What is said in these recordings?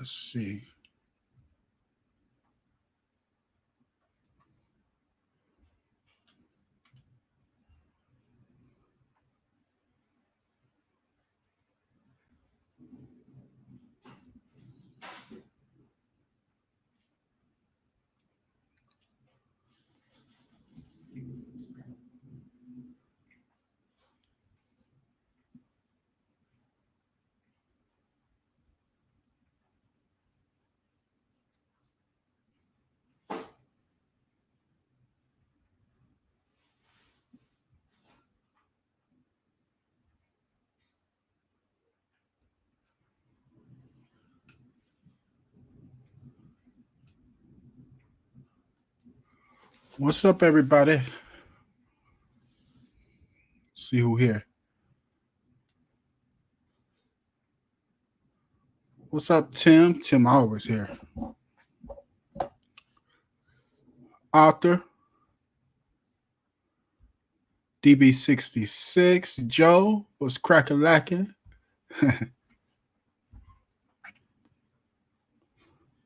Let's see. What's up, everybody? See who here. What's up, Tim? Tim always here. Arthur. DB66. Joe was crack-a-lacking.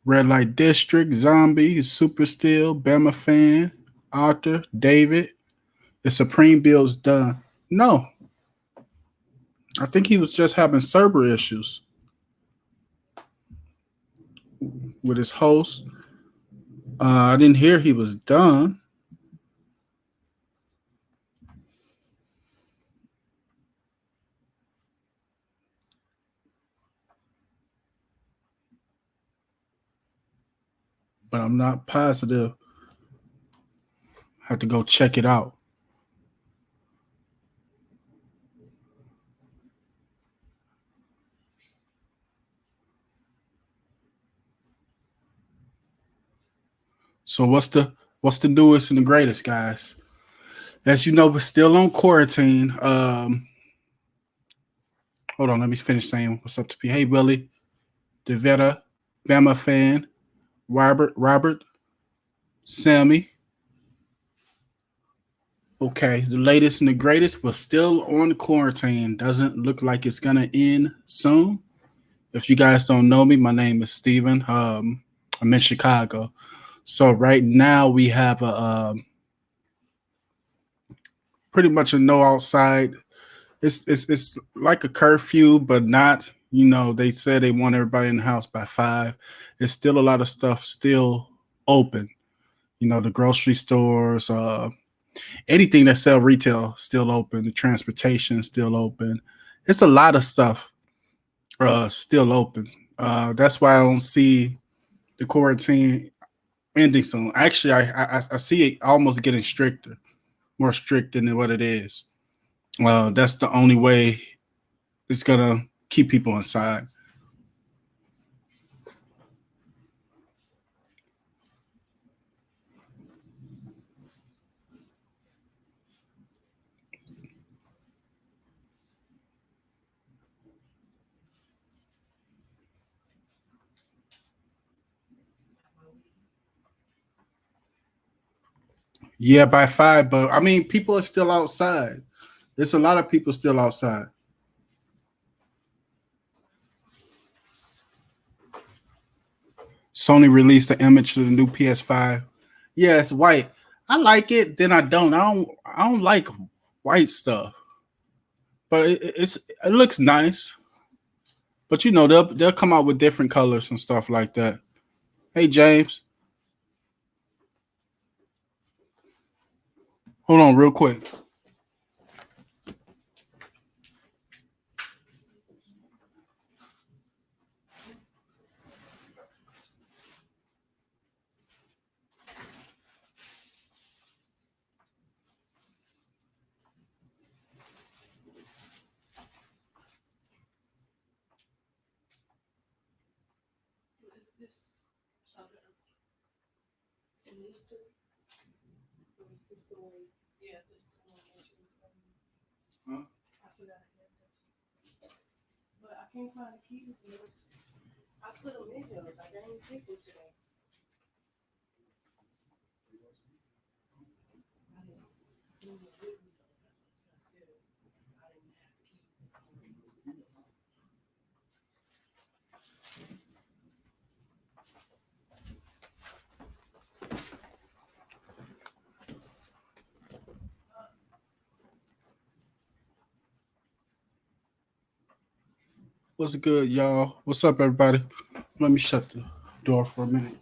Red Light District. Zombie. Super Steel. Bama Fan. Arthur. David. The Supreme Bill's done. No. I think he was just having server issues with his host. I didn't hear he was done. But I'm not positive. Have to go check it out. So what's the newest and the greatest, guys? As you know, we're still on quarantine. Hold on, let me finish saying what's up to P. Hey, Willie, Devetta, Bama Fan, Robert, Sammy. Okay, the latest and the greatest, but still on quarantine. Doesn't look like it's gonna end soon. If you guys don't know me, my name is Steven. I'm in Chicago. So right now we have a pretty much a no outside. It's like a curfew, but not. You know, they said they want everybody in the house by 5. There's still a lot of stuff still open. You know, the grocery stores, anything that sell retail still open. The transportation still open. It's a lot of stuff still open. That's why I don't see the quarantine ending soon. Actually, I see it almost getting stricter, more strict than what it is. That's the only way it's gonna keep people inside. Yeah, by 5, but I mean, people are still outside. There's a lot of people still outside. Sony released the image of the new PS5. Yeah, it's white. I like it. Then I don't. I don't like white stuff. But it looks nice. But you know they'll come out with different colors and stuff like that. Hey James, hold on real quick. Huh? But I can't find the keys. I put them in there. I didn't take them today. What's good, y'all? What's up, everybody? Let me shut the door for a minute.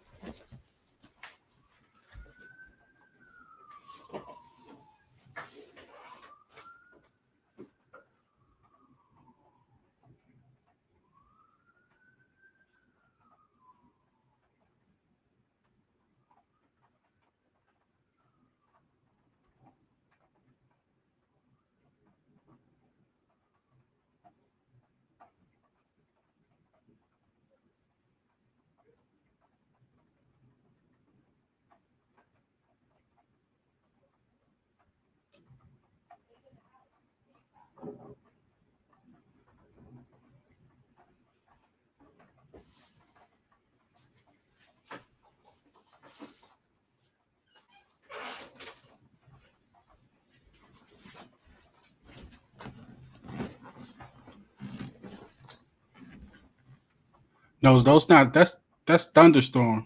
No, those not. That's thunderstorm.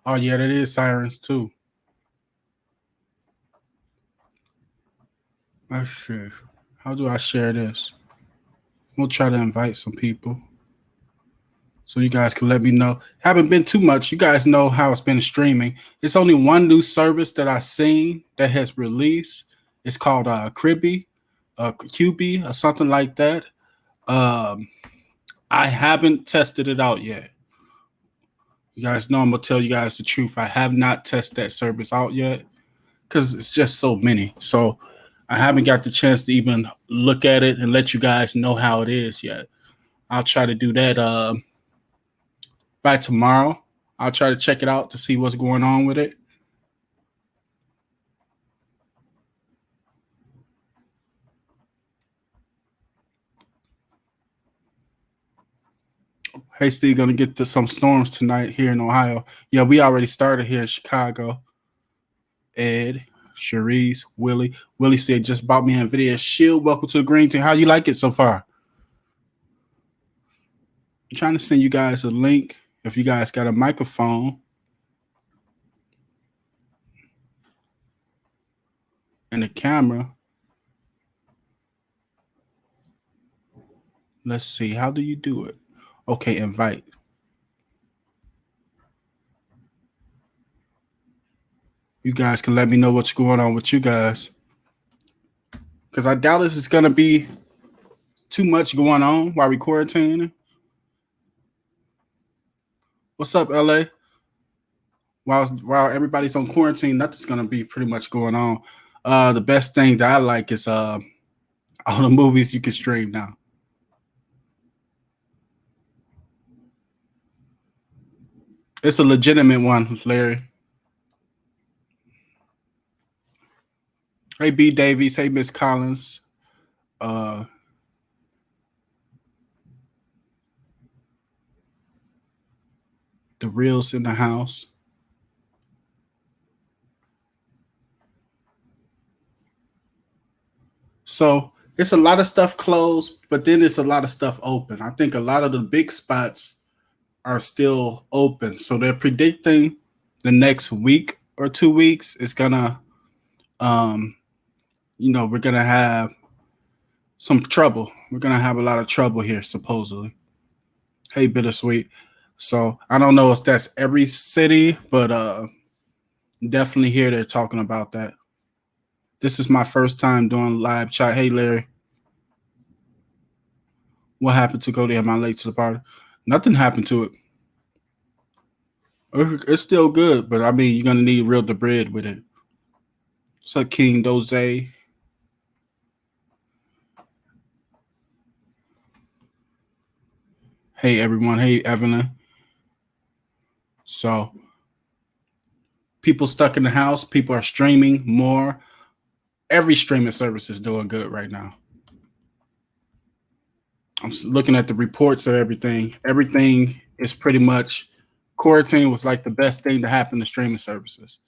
Oh yeah, that is sirens too. Let's see. How do I share this? We'll try to invite some people so you guys can let me know. Haven't been too much. You guys know how it's been streaming. It's only one new service that I've seen that has released. It's called Cribby, QB, or something like that. Um, I haven't tested it out yet. You guys know I'm gonna tell you guys the truth. I have not tested that service out yet because it's just so many. So I haven't got the chance to even look at it and let you guys know how it is yet. I'll try to do that by tomorrow. I'll try to check it out to see what's going on with it. Hey, Steve, gonna get to some storms tonight here in Ohio. Yeah, we already started here in Chicago. Ed, Cherise, Willie. Willie said just bought me Nvidia Shield. Welcome to the green team. How you like it so far? I'm trying to send you guys a link if you guys got a microphone and a camera. Let's see. How do you do it? Okay, invite. You guys can let me know what's going on with you guys. Because I doubt this is going to be too much going on while we quarantining. What's up, LA? While everybody's on quarantine, nothing's going to be pretty much going on. The best thing that I like is all the movies you can stream now. It's a legitimate one, Larry. Hey, B. Davies. Hey, Miss Collins. The reels in the house. So it's a lot of stuff closed, but then it's a lot of stuff open. I think a lot of the big spots are still open. So they're predicting the next week or 2 weeks is gonna, um, we're gonna have some trouble. We're gonna have a lot of trouble here, supposedly. Hey, bittersweet. So I don't know if that's every city, but definitely here they're talking about that. This is my first time doing live chat. Hey, Larry. What happened to go there? Am I late to the party? Nothing happened to it. It's still good, but I mean, you're gonna need real the bread with it. So King Doze. Hey everyone. Hey Evelyn. So people stuck in the house. People are streaming more. Every streaming service is doing good right now. I'm looking at the reports of everything. Everything is pretty much quarantine was like the best thing to happen to streaming services.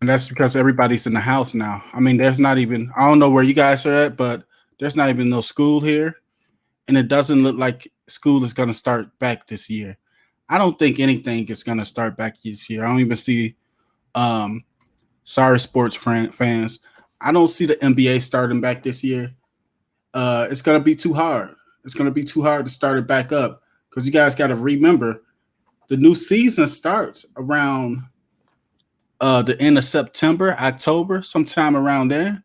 And that's because everybody's in the house now. I mean, there's not even, I don't know where you guys are at, but there's not even no school here. And it doesn't look like school is going to start back this year. I don't think anything is going to start back this year. I don't even see. Sorry, sports fans. I don't see the NBA starting back this year. It's going to be too hard. It's going to be too hard to start it back up because you guys got to remember the new season starts around the end of September, October, sometime around there.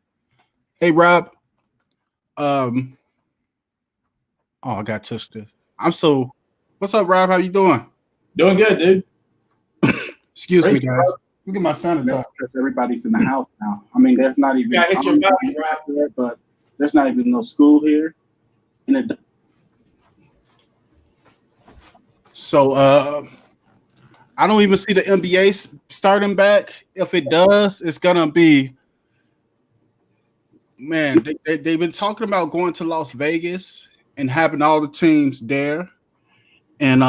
Hey, Rob. Um, oh, I got touched this. What's up, Rob? How you doing? Doing good, dude. Excuse me, guys. Look at my sanitizer. Because everybody's in the house now. I mean, there's not even. Yeah, hit your body, Rob. But there's not even no school here. So, I don't even see the NBA starting back. If it does, it's gonna be. Man, they've been talking about going to Las Vegas and having all the teams there, and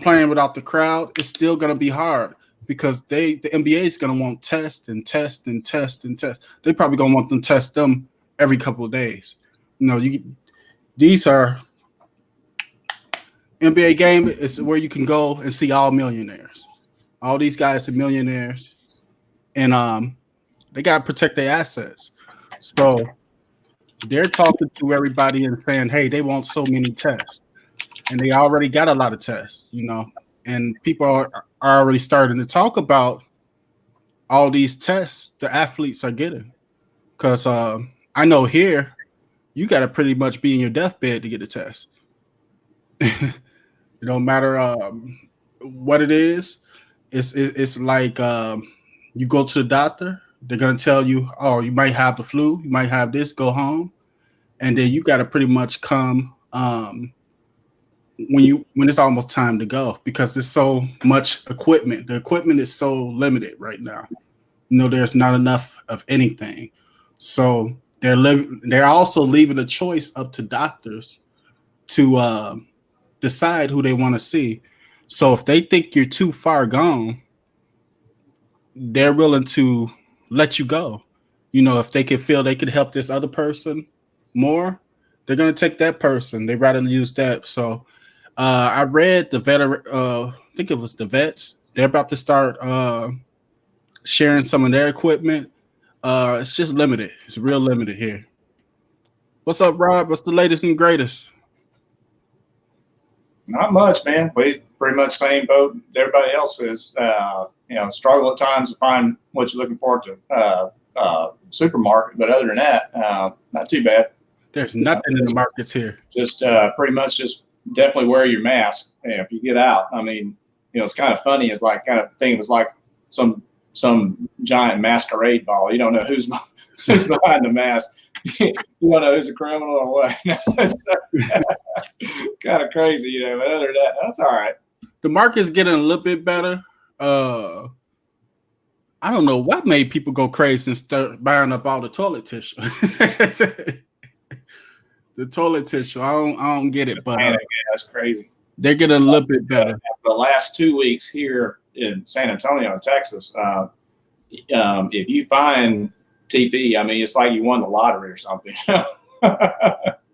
playing without the crowd. It's still gonna be hard because the NBA is gonna want test and test and test and test. They probably gonna want them to test them every couple of days. These are NBA game is where you can go and see all millionaires. All these guys are millionaires, and they got to protect their assets. So they're talking to everybody and saying, hey, they want so many tests. And they already got a lot of tests, and people are already starting to talk about all these tests the athletes are getting. Because I know here, you got to pretty much be in your deathbed to get a test. It don't matter what it is. It's like you go to the doctor. They're gonna tell you, oh, you might have the flu, you might have this. Go home, and then you got to pretty much come when it's almost time to go because there's so much equipment. The equipment is so limited right now. There's not enough of anything. So they're also leaving the choice up to doctors to decide who they want to see. So if they think you're too far gone, they're willing to let you go. If they can feel they could help this other person more, they're going to take that person. They'd rather use that. So I read the veteran, I think it was the vets. They're about to start sharing some of their equipment. It's just limited. It's real limited here. What's up, Rob? What's the latest and greatest? Not much, man. We pretty much same boat everybody else is. Struggle at times to find what you're looking for to supermarket, but other than that, not too bad. There's nothing in the markets here. Just pretty much just definitely wear your mask if you get out. I mean, it's kind of funny. It's like kind of thing. It was like some giant masquerade ball. You don't know who's behind the mask. You don't know who's a criminal or what. Kind of crazy, but other than that, that's all right. The market's getting a little bit better. I don't know what made people go crazy and start buying up all the toilet tissue. The toilet tissue, I don't get it, but that's crazy. They're getting a little bit better. The last 2 weeks here in San Antonio, Texas, if you find TP, I mean, it's like you won the lottery or something.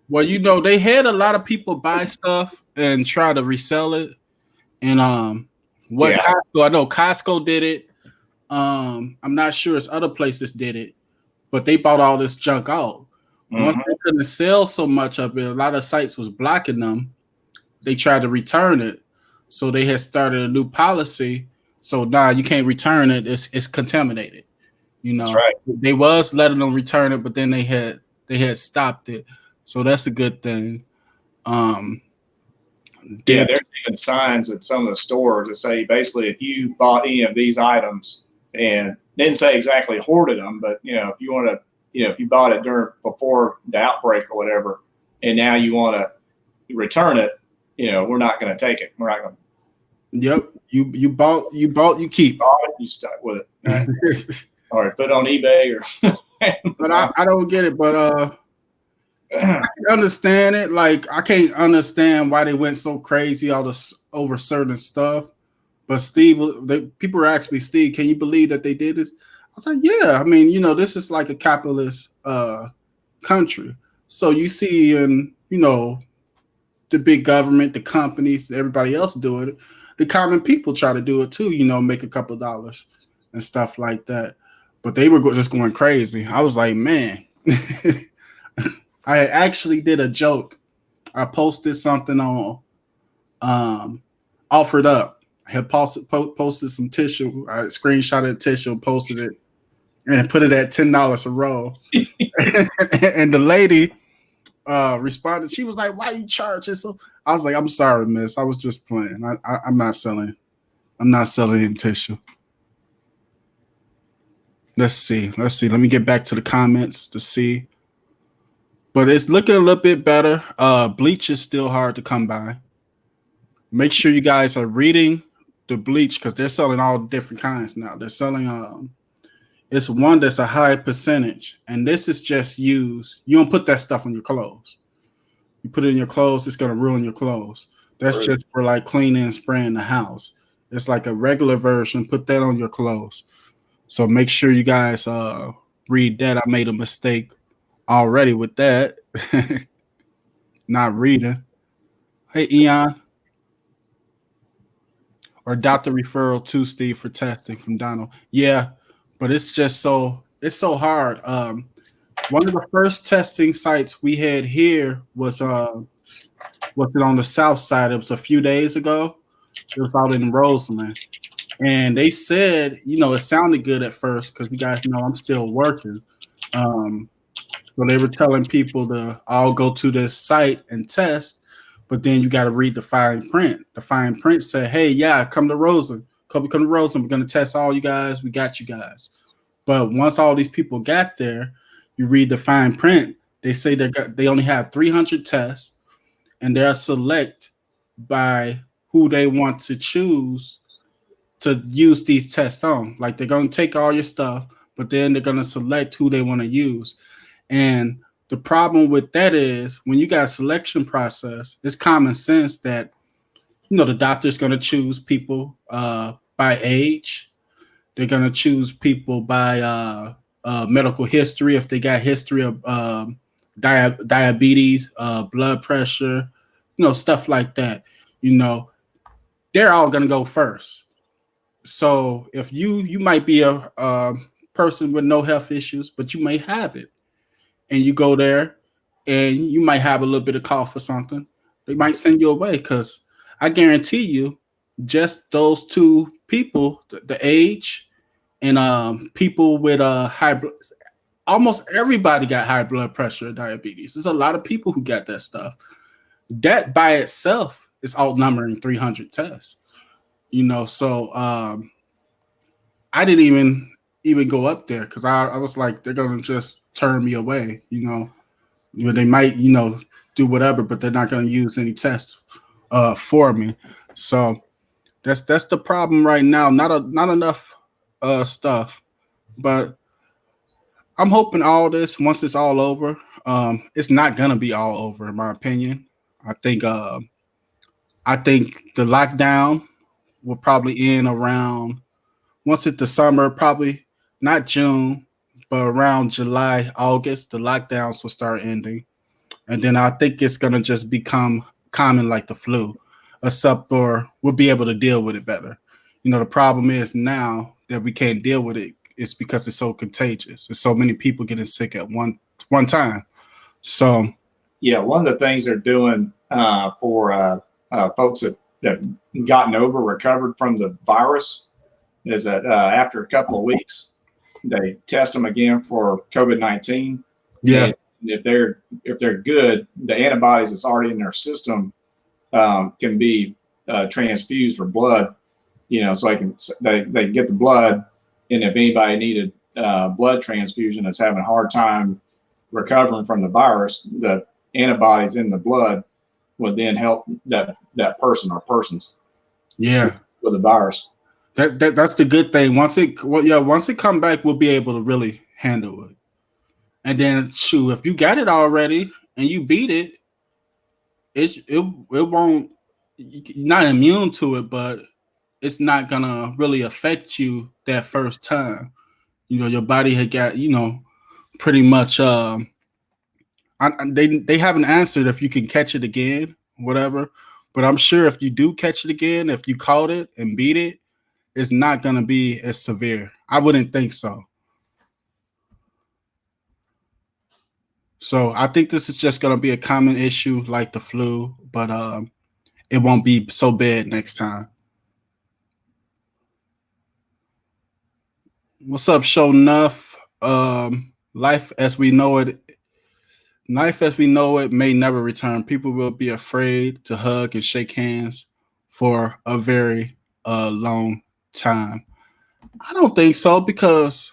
Well, they had a lot of people buy stuff and try to resell it. And Costco, I know Costco did it. I'm not sure if other places did it, but they bought all this junk out. Once they couldn't sell so much of it, a lot of sites was blocking them. They tried to return it. So they had started a new policy. So now you can't return it. It's contaminated. That's right. They was letting them return it, but then they had stopped it. So that's a good thing. There's even signs at some of the stores that say basically if you bought any of these items and didn't say exactly hoarded them, but if you want to, if you bought it before the outbreak or whatever, and now you want to return it, we're not going to take it. We're not going to. Yep, you bought, you keep. You stuck with it, right? Or put it on eBay or. But I don't get it. But I can understand it. Like I can't understand why they went so crazy all this over certain stuff. But Steve, people were asking me, Steve, can you believe that they did this? I was like, yeah. I mean, this is like a capitalist country. So you see in, the the big government, the companies, everybody else doing it, the common people try to do it too. Make a couple dollars and stuff like that. But they were just going crazy. I was like, man, I actually did a joke. I posted something on Offered Up. I had posted some tissue. I screenshotted tissue, posted it, and put it at $10 a roll. And the lady responded. She was like, "Why you charging so?" I was like, "I'm sorry, miss. I was just playing. I'm not selling. I'm not selling in tissue." Let's see. Let me get back to the comments to see. But it's looking a little bit better. Bleach is still hard to come by. Make sure you guys are reading the bleach because they're selling all different kinds now. They're selling it's one that's a high percentage, and this is just used. You don't put that stuff on your clothes. You put it in your clothes, it's gonna ruin your clothes. That's just for like cleaning and spraying the house. It's like a regular version. Put that on your clothes. So make sure you guys read that. I made a mistake already with that. Not reading. Hey Eon. Or Dr. Referral to Steve for testing from Donald. Yeah, but it's so hard. One of the first testing sites we had here was it on the south side. It was a few days ago. It was out in Roseland. And they said, it sounded good at first because you guys know I'm still working. So they were telling people to all go to this site and test, but then you got to read the fine print. The fine print said, "Hey, yeah, come to Roseland. Come to Roseland. We're going to test all you guys. We got you guys." But once all these people got there, you read the fine print. They say they only have 300 tests, and they're select by who they want to choose to use these tests on. Like they're going to take all your stuff, but then they're going to select who they want to use. And the problem with that is when you got a selection process, it's common sense that, the doctor's going to choose people by age. They're going to choose people by medical history. If they got history of diabetes, blood pressure, stuff like that, they're all going to go first. So if you might be a person with no health issues, but you may have it, and you go there and you might have a little bit of cough or something, they might send you away because I guarantee you just those two people, the age and people with high blood, almost everybody got high blood pressure and diabetes. There's a lot of people who got that stuff. That by itself is outnumbering 300 tests. So I didn't even go up there because I was like, they're gonna just turn me away. They might do whatever, but they're not gonna use any tests for me. So that's the problem right now. Not enough stuff, but I'm hoping all this once it's all over. It's not gonna be all over, in my opinion. I think the lockdown will probably end around once it's the summer, probably not June, but around July, August, the lockdowns will start ending. And then I think it's going to just become common like the flu, except for we'll be able to deal with it better. The problem is now that we can't deal with it, it's because it's so contagious. There's so many people getting sick at one time. So, yeah, one of the things they're doing for folks that have recovered from the virus is that after a couple of weeks, they test them again for COVID-19. Yeah. And if they're good, the antibodies that's already in their system can be transfused for blood. So they can get the blood, and if anybody needed blood transfusion that's having a hard time recovering from the virus, the antibodies in the blood would then help that person or persons. Yeah. With the virus. That's the good thing. Once it come back, we'll be able to really handle it. And then, shoot, if you got it already and you beat it, it won't. You're not immune to it, but it's not gonna really affect you that first time. Your body had got pretty much. They haven't answered if you can catch it again whatever. But I'm sure if you do catch it again, if you caught it and beat it, it's not going to be as severe. I wouldn't think so. So I think this is just going to be a common issue like the flu, but it won't be so bad next time. What's up, Show Nuff? Life as we know it may never return. People will be afraid to hug and shake hands for a very long time. I don't think so, because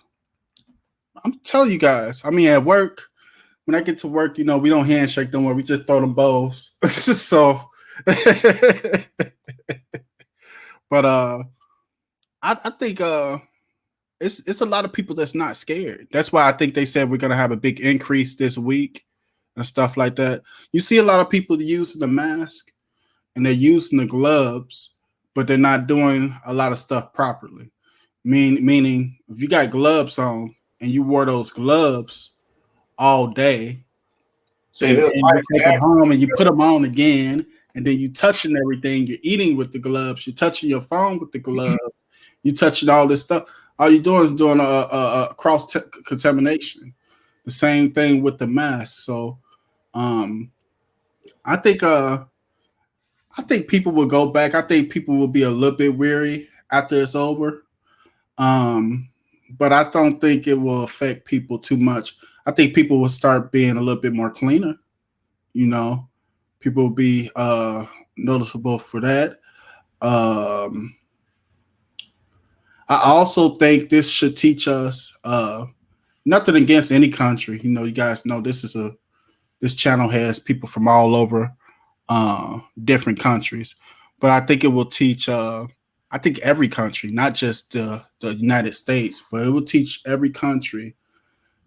I'm telling you guys, I mean, at work, when I get to work, we don't handshake no more. We just throw them bowls. So, but I think it's a lot of people that's not scared. That's why I think they said we're gonna have a big increase this week and stuff like that. You see a lot of people using the mask and they're using the gloves, but they're not doing a lot of stuff properly. Meaning, if you got gloves on and you wore those gloves all day, and you take them home and you put them on again, and then you touching everything. You're eating with the gloves. You're touching your phone with the gloves. You're touching all this stuff. All you're doing is doing a cross contamination. The same thing with the mask. So, I think people will go back. I think people will be a little bit weary after it's over. But I don't think it will affect people too much. I think people will start being a little bit more cleaner. People will be noticeable for that. I also think this should teach us nothing against any country. You guys know this channel has people from all over different countries, but I think it will teach. I think every country, not just the United States, but it will teach every country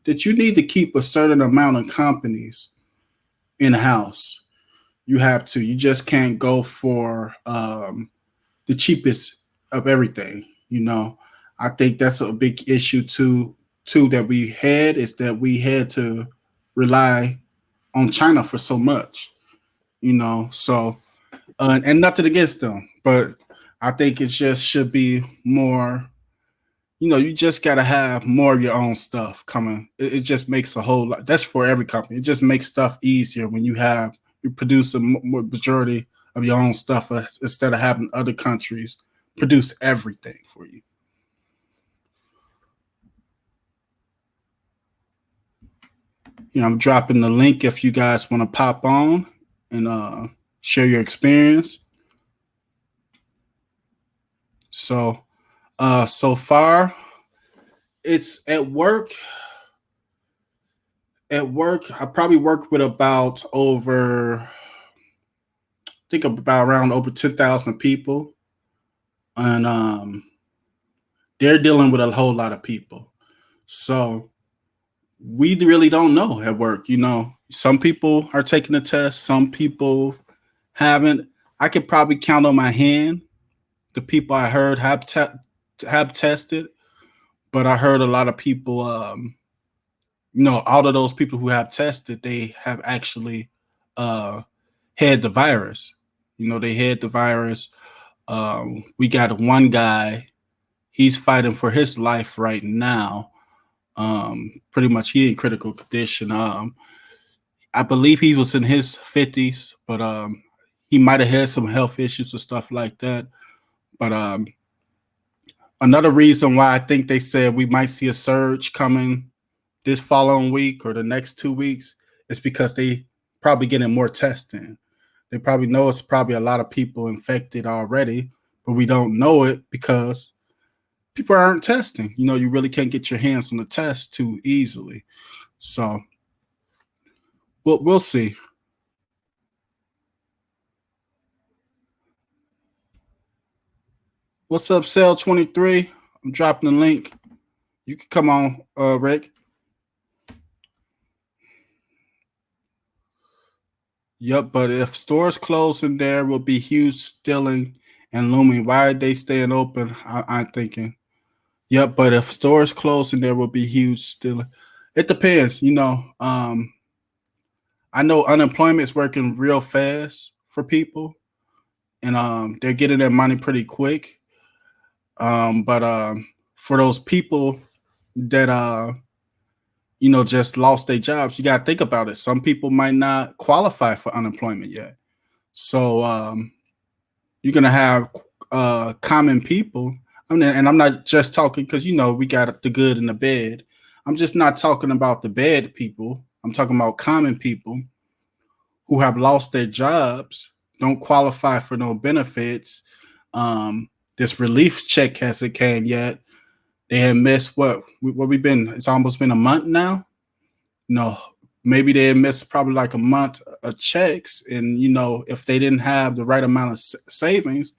that you need to keep a certain amount of companies in house. You have to. You just can't go for the cheapest of everything. I think that's a big issue too that we had, is that we had to rely on China for so much. So and nothing against them, but I think it just should be more. You just got to have more of your own stuff coming. It just makes a whole lot. That's for every company. It just makes stuff easier when you produce a majority of your own stuff instead of having other countries produce everything for you. I'm dropping the link if you guys want to pop on and share your experience. So, so far, it's at work. At work, I probably work with about around over 10,000 people, and they're dealing with a whole lot of people. So we really don't know at work. Some people are taking the test, some people haven't. I could probably count on my hand the people I heard have tested, but I heard a lot of people. All of those people who have tested, they have actually had the virus. They had the virus. We got one guy. He's fighting for his life right now. Pretty much, he in critical condition. I believe he was in his 50s, but he might have had some health issues and stuff like that. But another reason why I think they said we might see a surge coming this following week or the next 2 weeks is because they probably getting more testing. They probably know it's probably a lot of people infected already, but we don't know it because people aren't testing. You really can't get your hands on the test too easily. So we'll see. What's up, Cell 23? I'm dropping the link. You can come on, Rick. Yep, but if stores close, and there will be huge stealing and looming. Why are they staying open? I'm thinking. Yep, but if stores close, and there will be huge stealing. It depends. I know unemployment is working real fast for people, and they're getting their money pretty quick. But for those people that just lost their jobs, you got to think about it. Some people might not qualify for unemployment yet, so you're gonna have common people. I mean, and I'm not just talking because we got the good and the bad. I'm just not talking about the bad people. I'm talking about common people who have lost their jobs, don't qualify for no benefits. This relief check hasn't came yet. They had missed what we've been. It's almost been a month now. No, maybe they had missed probably like a month of checks, and if they didn't have the right amount of savings,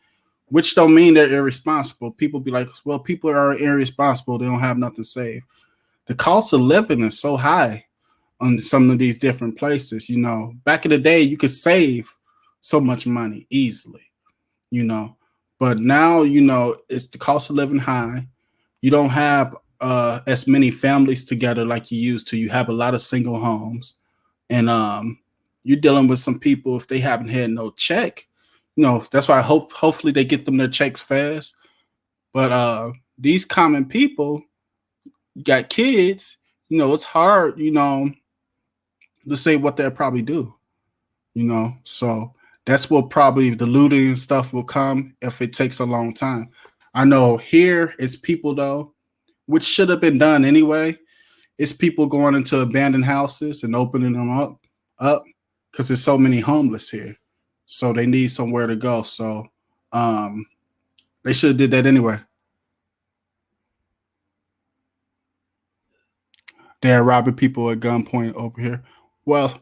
which don't mean they're irresponsible. People be like, well, people are irresponsible. They don't have nothing saved. The cost of living is so high on some of these different places. Back in the day, you could save so much money easily, but now, it's the cost of living high. You don't have as many families together like you used to. You have a lot of single homes, and you're dealing with some people if they haven't had no check. That's why hopefully they get them their checks fast. But these common people got kids. It's hard. To say what they'll probably do. So that's what probably the looting and stuff will come if it takes a long time. I know here it's people though, which should have been done anyway. It's people going into abandoned houses and opening them up because there's so many homeless here, so they need somewhere to go. So um, they should have did that anyway. They're robbing people at gunpoint over here. Well,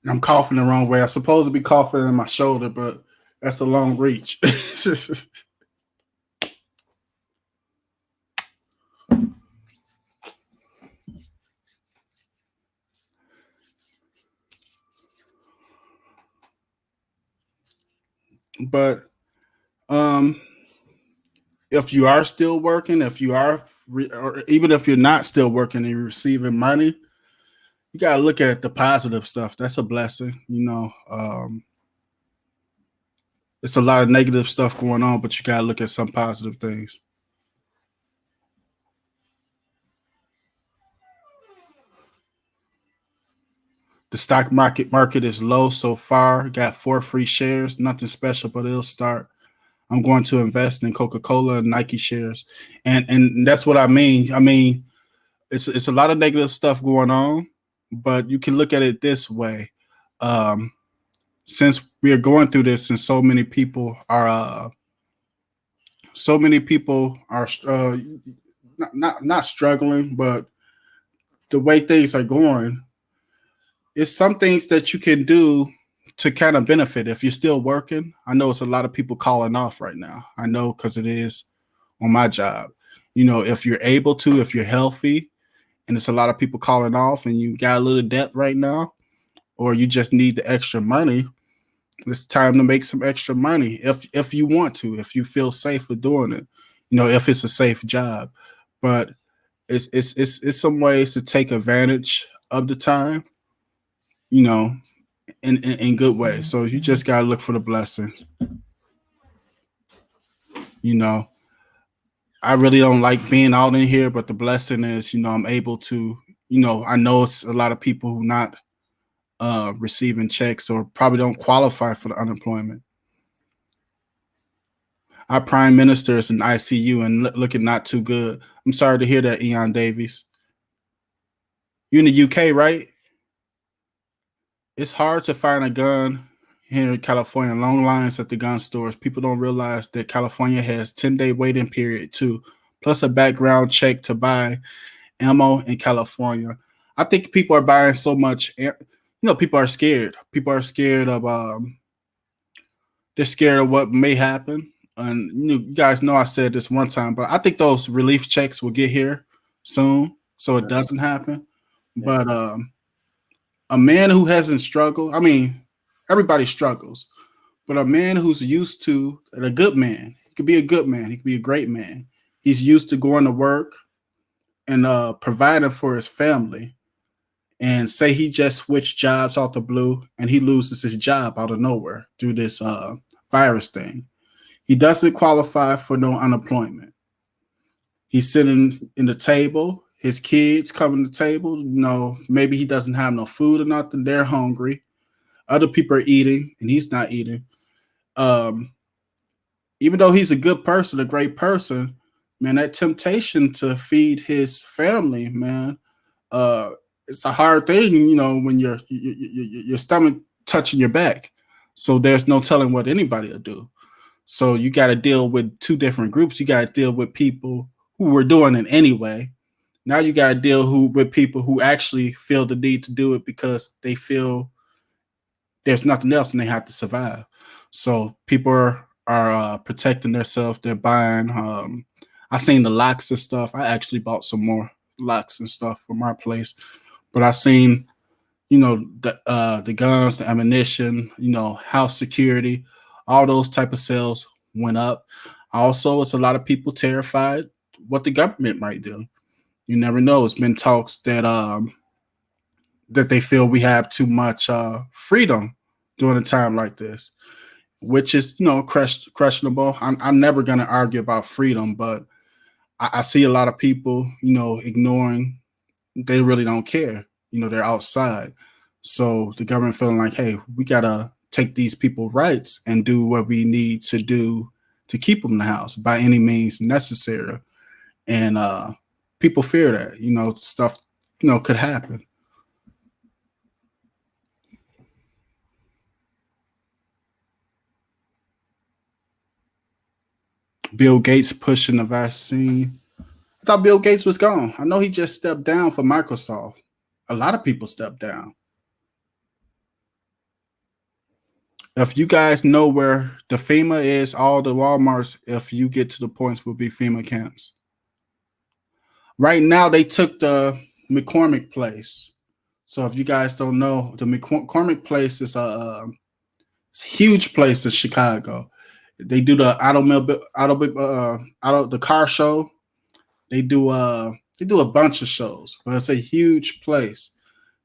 I'm coughing the wrong way. I'm supposed to be coughing in my shoulder, but that's a long reach. But um, if you are still working, if you are, or even if you're not still working and you're receiving money, you gotta look at the positive stuff. That's a blessing. It's a lot of negative stuff going on, but you gotta look at some positive things. The stock market is low so far. Got 4 free shares. Nothing special, but it'll start. I'm going to invest in Coca-Cola and Nike shares, and that's what I mean. I mean, it's a lot of negative stuff going on, but you can look at it this way. Um, since we are going through this, and so many people are not struggling, but the way things are going, it's some things that you can do to kind of benefit if you're still working. I know it's a lot of people calling off right now. I know because it is on my job. If you're able to, if you're healthy, and it's a lot of people calling off, and you got a little debt right now, or you just need the extra money, it's time to make some extra money if you want to, if you feel safe with doing it. If it's a safe job, but it's some ways to take advantage of the time. You know, in good ways. So you just gotta look for the blessings. You know, I really don't like being out in here, but the blessing is, I'm able to. I know it's a lot of people who not receiving checks or probably don't qualify for the unemployment. Our prime minister is in ICU and looking not too good. I'm sorry to hear that, Eon Davies. You in the UK, right? It's hard to find a gun here in California. Long lines at the gun stores. People don't realize that California has 10-day waiting period too, plus a background check to buy ammo in California. I think people are buying so much. People are scared. People are scared of. They're scared of what may happen. And you guys know I said this one time, but I think those relief checks will get here soon, so it doesn't happen. But a man who hasn't struggled, I mean, everybody struggles, but a man who's used to, and a good man, he could be a good man, he could be a great man. He's used to going to work and providing for his family, and say he just switched jobs out the blue and he loses his job out of nowhere through this virus thing. He doesn't qualify for no unemployment. He's sitting in the table. His kids come to the table. Maybe he doesn't have no food or nothing. They're hungry. Other people are eating, and he's not eating. Um, Even though he's a good person, a great person, man, that temptation to feed his family, man, uh, it's a hard thing, when your stomach touching your back. So there's no telling what anybody will do. So you got to deal with two different groups. You got to deal with people who were doing it anyway. Now you got to deal with people who actually feel the need to do it because they feel there's nothing else and they have to survive. So people are protecting themselves. They're buying. I seen the locks and stuff. I actually bought some more locks and stuff for my place, but I seen the guns, the ammunition, house security, all those type of sales went up. Also, it's a lot of people terrified what the government might do. You never know. It's been talks that they feel we have too much freedom during a time like this, which is questionable. I'm never going to argue about freedom, but I see a lot of people ignoring. They really don't care. They're outside, so the government feeling like, hey, we gotta take these people rights and do what we need to do to keep them in the house by any means necessary. And people fear that stuff could happen. Bill Gates pushing the vaccine. I thought Bill Gates was gone. I know he just stepped down for Microsoft. A lot of people stepped down. If you guys know where the FEMA is, all the Walmarts, if you get to the points, will be FEMA camps. Right now, they took the McCormick Place. So if you guys don't know, the McCormick Place is it's a huge place in Chicago. They do the the car show. They do a bunch of shows, but it's a huge place.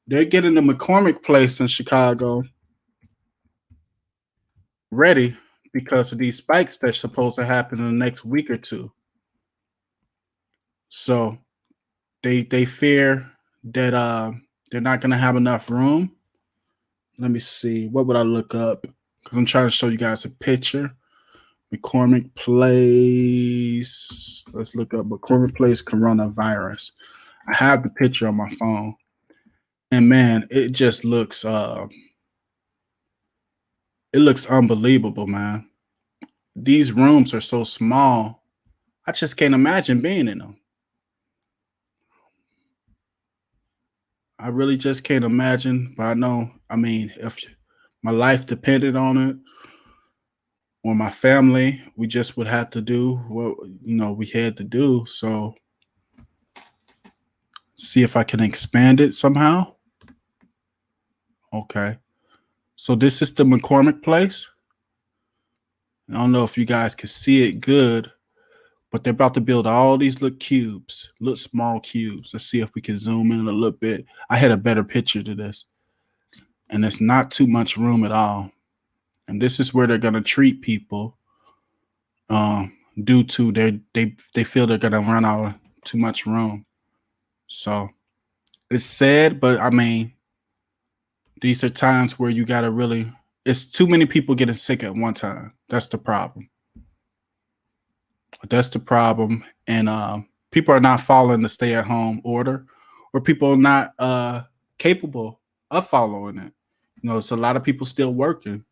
They're getting the McCormick Place in Chicago ready because of these spikes that's supposed to happen in the next week or two. So they fear that they're not going to have enough room. Let me see. What would I look up? Because I'm trying to show you guys a picture. McCormick Place. Let's look up McCormick Place coronavirus. I have the picture on my phone, and man, it looks unbelievable, man. These rooms are so small. I just can't imagine being in them. I really just can't imagine, but I know, I mean, if my life depended on it or my family, we just would have to do what we had to do. So see if I can expand it somehow. Okay. So this is the McCormick Place. I don't know if you guys can see it good, but they're about to build all these little cubes, little small cubes. Let's see if we can zoom in a little bit. I had a better picture to this, and it's not too much room at all. And this is where they're gonna treat people, due to they feel they're gonna run out of too much room. So it's sad, but I mean, these are times where you gotta really. It's too many people getting sick at one time. That's the problem. That's the problem, and people are not following the stay-at-home order, or people are not capable of following it. It's a lot of people still working.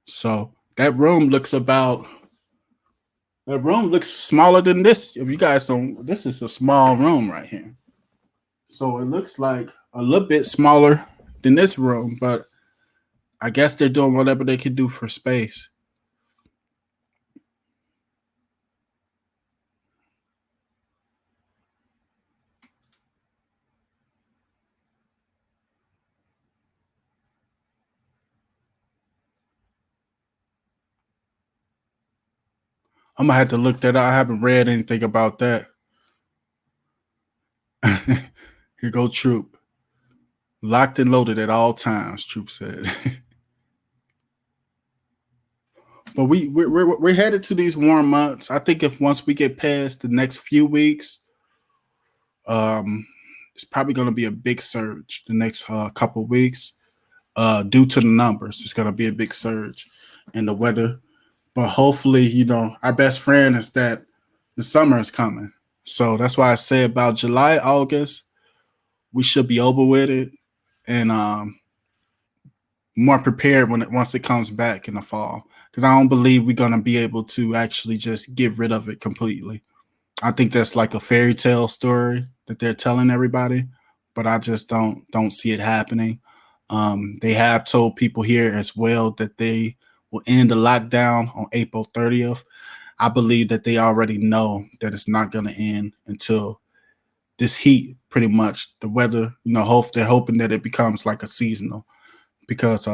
So that room looks smaller than this. If you guys don't, this is a small room right here. So it looks like a little bit smaller than this room, but I guess they're doing whatever they can do for space. I'm gonna have to look that up. I haven't read anything about that. Here go Troop. Locked and loaded at all times, Troop said. But we're headed to these warm months. I think if once we get past the next few weeks, it's probably going to be a big surge the next couple of weeks. Due to the numbers, it's going to be a big surge in the weather. But hopefully, our best friend is that the summer is coming. So that's why I say about July, August, we should be over with it and more prepared once it comes back in the fall. Because I don't believe we're gonna be able to actually just get rid of it completely. I think that's like a fairy tale story that they're telling everybody, but I just don't see it happening. They have told people here as well that they will end the lockdown on April 30th. I believe that they already know that it's not going to end until this heat, pretty much the weather. They're hoping that it becomes like a seasonal because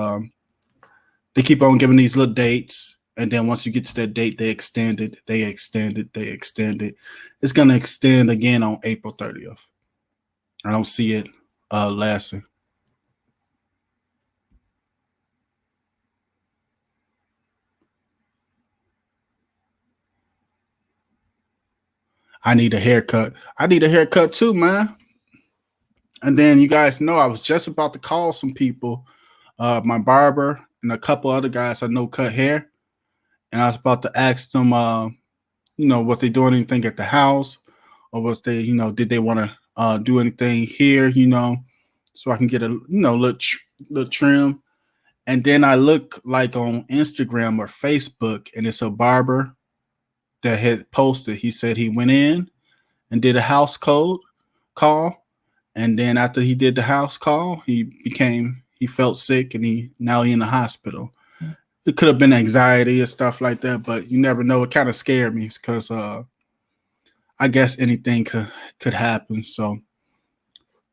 they keep on giving these little dates, and then once you get to that date, they extend it, they extend it, they extend it. It's going to extend again on April 30th. I don't see it lasting. I need a haircut. I need a haircut too, man. And then you guys know I was just about to call some people, my barber and a couple other guys I know cut hair, and I was about to ask them, was they doing anything at the house, or was they, did they want to do anything here, so I can get a, little trim. And then I look like on Instagram or Facebook, and it's a barber that had posted. He said he went in and did a house code call, and then after he did the house call, he felt sick, and now he in the hospital. It could have been anxiety and stuff like that, but you never know. It kind of scared me because I guess anything could happen. So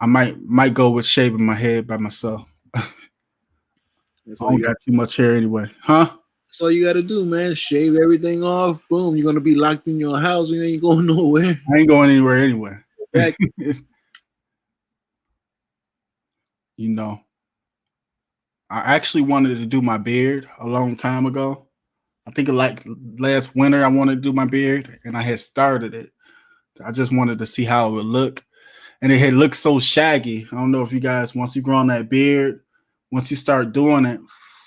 I might go with shaving my head by myself. I don't got too much hair anyway, huh? That's all you got to do, man. Shave everything off. Boom. You're gonna be locked in your house. You ain't going nowhere. I ain't going anywhere anyway. you know, I actually wanted to do my beard a long time ago. I think like last winter I wanted to do my beard, and I had started it. I just wanted to see how it would look, and it had looked so shaggy. I don't know if you guys, once you grow on that beard, once you start doing it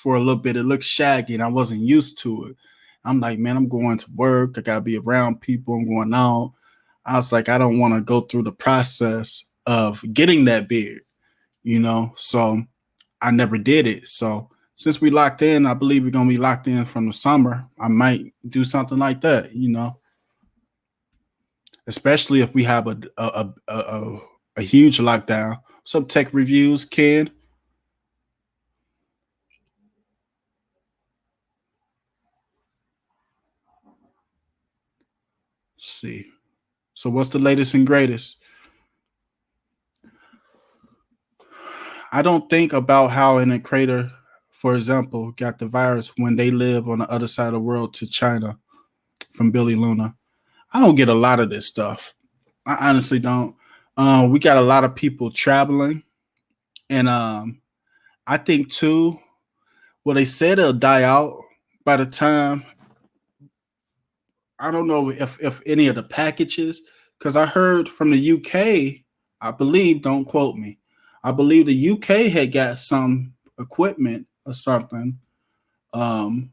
for a little bit, it looks shaggy, and I wasn't used to it. I'm like, man, I'm going to work. I gotta be around people. I'm going out. I was like, I don't want to go through the process of getting that beard, So I never did it. So since we locked in, I believe we're gonna be locked in from the summer. I might do something like that, especially if we have a huge lockdown. What's up, Tech Reviews, kid? Let's see. So what's the latest and greatest? I don't think about how in a crater, for example, got the virus when they live on the other side of the world to China from Billy Luna. I don't get a lot of this stuff. I honestly don't. We got a lot of people traveling, and I think too. Well, they said it'll die out by the time. I don't know if any of the packages, because I heard from the UK. I believe, don't quote me. I believe the UK had got some equipment or something from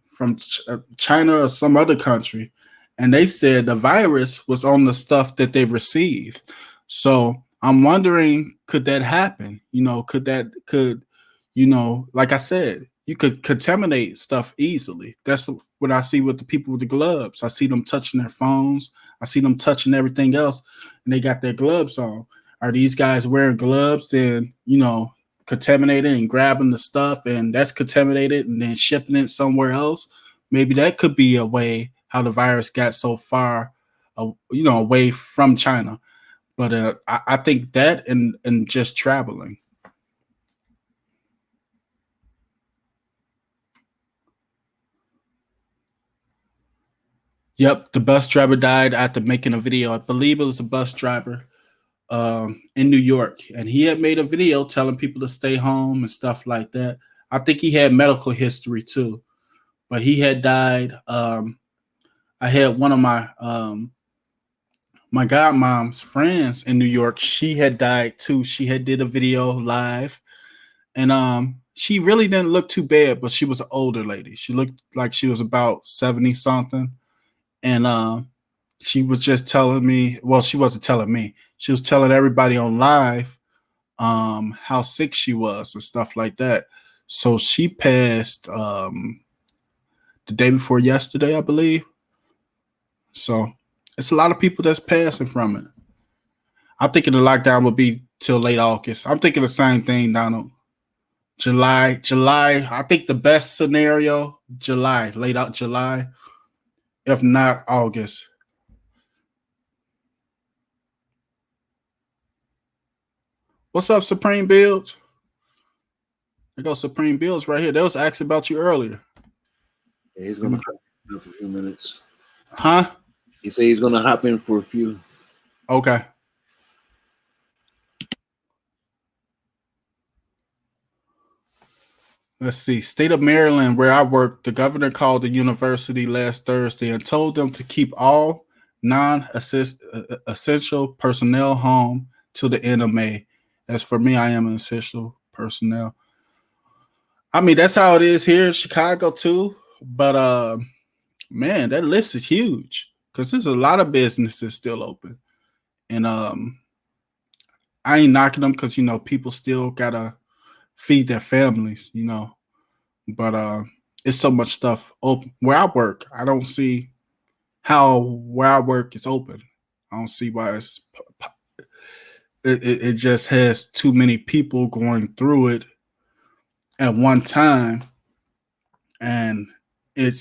China or some other country, and they said the virus was on the stuff that they received. So I'm wondering, could that happen? Like I said, you could contaminate stuff easily. That's what I see with the people with the gloves. I see them touching their phones. I see them touching everything else, and they got their gloves on. Are these guys wearing gloves and contaminated and grabbing the stuff, and that's contaminated and then shipping it somewhere else? Maybe that could be a way how the virus got so far, away from China. But I think that and just traveling. Yep, the bus driver died after making a video. I believe it was a bus driver in New York, and he had made a video telling people to stay home and stuff like that. I think he had medical history too, but he had died. I had one of my godmom's friends in New York. She had died too. She had did a video live, and she really didn't look too bad, but she was an older lady. She looked like she was about 70 something, and she was just telling me. Well, she wasn't telling me. She was telling everybody on live how sick she was and stuff like that. So she passed the day before yesterday, I believe. So it's a lot of people that's passing from it. I'm thinking the lockdown will be till late August. I'm thinking the same thing, Donald. July. I think the best scenario, July, late out July, if not August. What's up, Supreme Builds? There goes Supreme Builds right here. They was asking about you earlier. Yeah, he's gonna hop in for a few minutes. Huh? He said he's gonna hop in for a few. Okay. Let's see. State of Maryland, where I work, the governor called the university last Thursday and told them to keep all non-essential personnel home till the end of May. As for me, I am an essential personnel. I mean, that's how it is here in Chicago too. But man, that list is huge because there's a lot of businesses still open, and I ain't knocking them because people still gotta feed their families, But it's so much stuff open. Where I work, I don't see how where I work is open. I don't see why it just has too many people going through it at one time, and it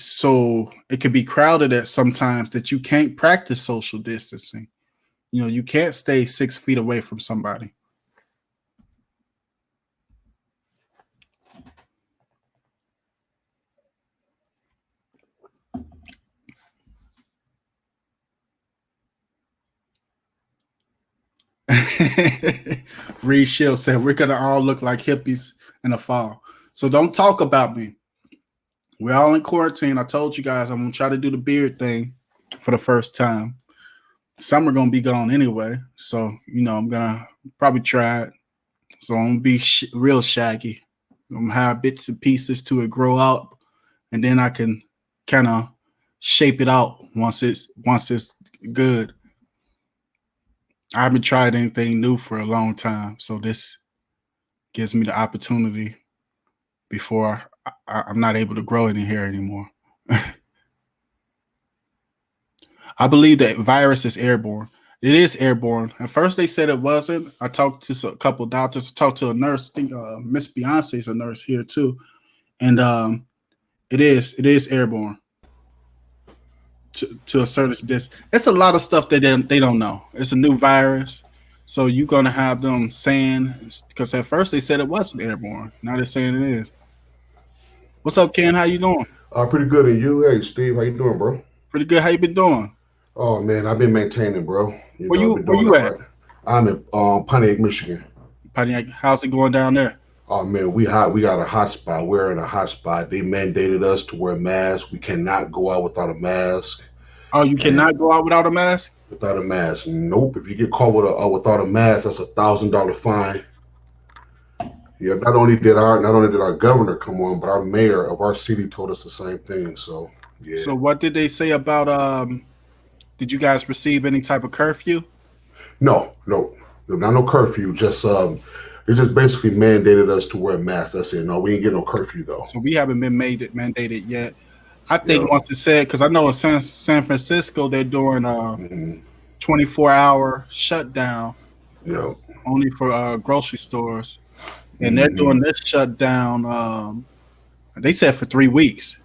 can be crowded at sometimes that you can't practice social distancing. You can't stay 6 feet away from somebody. Reed Shield said we're gonna all look like hippies in the fall. So don't talk about me. We're all in quarantine. I told you guys I'm gonna try to do the beard thing for the first time. Summer gonna be gone anyway, so I'm gonna probably try it. So I'm gonna be real shaggy. I'm gonna have bits and pieces to it grow out, and then I can kind of shape it out once it's good. I haven't tried anything new for a long time, so this gives me the opportunity before I'm not able to grow any hair anymore. I believe that virus is airborne. It is airborne. At first, they said it wasn't. I talked to a couple of doctors. I talked to a nurse. I think Miss Beyonce is a nurse here too, and it is airborne to a certain distance. It's a lot of stuff that they don't know. It's a new virus, so you're gonna have them saying, because at first they said it wasn't airborne. Now they're saying it is. What's up, Ken? How you doing? Pretty good. And you? Hey, Steve, how you doing, bro? Pretty good. How you been doing? Oh man, I've been maintaining, bro. I've been Where doing you all at? right. I'm in Pontiac, Michigan. Pontiac, how's it going down there? Oh man, we got a hot spot. We're in a hot spot. They mandated us to wear masks. We cannot go out without a mask. Oh, you And cannot go out without a mask? without a mask, nope. If you get caught with without a mask, that's $1,000 fine. Yeah, not only did our governor come on, but our mayor of our city told us the same thing. So yeah. So what did they say about did you guys receive any type of curfew? No, not no curfew. Just they just basically mandated us to wear masks. That's it. No, we ain't get no curfew though. So we haven't been mandated yet. I think Yeah. once it said, because I know in San Francisco they're doing a Mm-hmm. 24-hour shutdown Yeah. only for grocery stores, and they're Mm-hmm. doing this shutdown. They said for 3 weeks.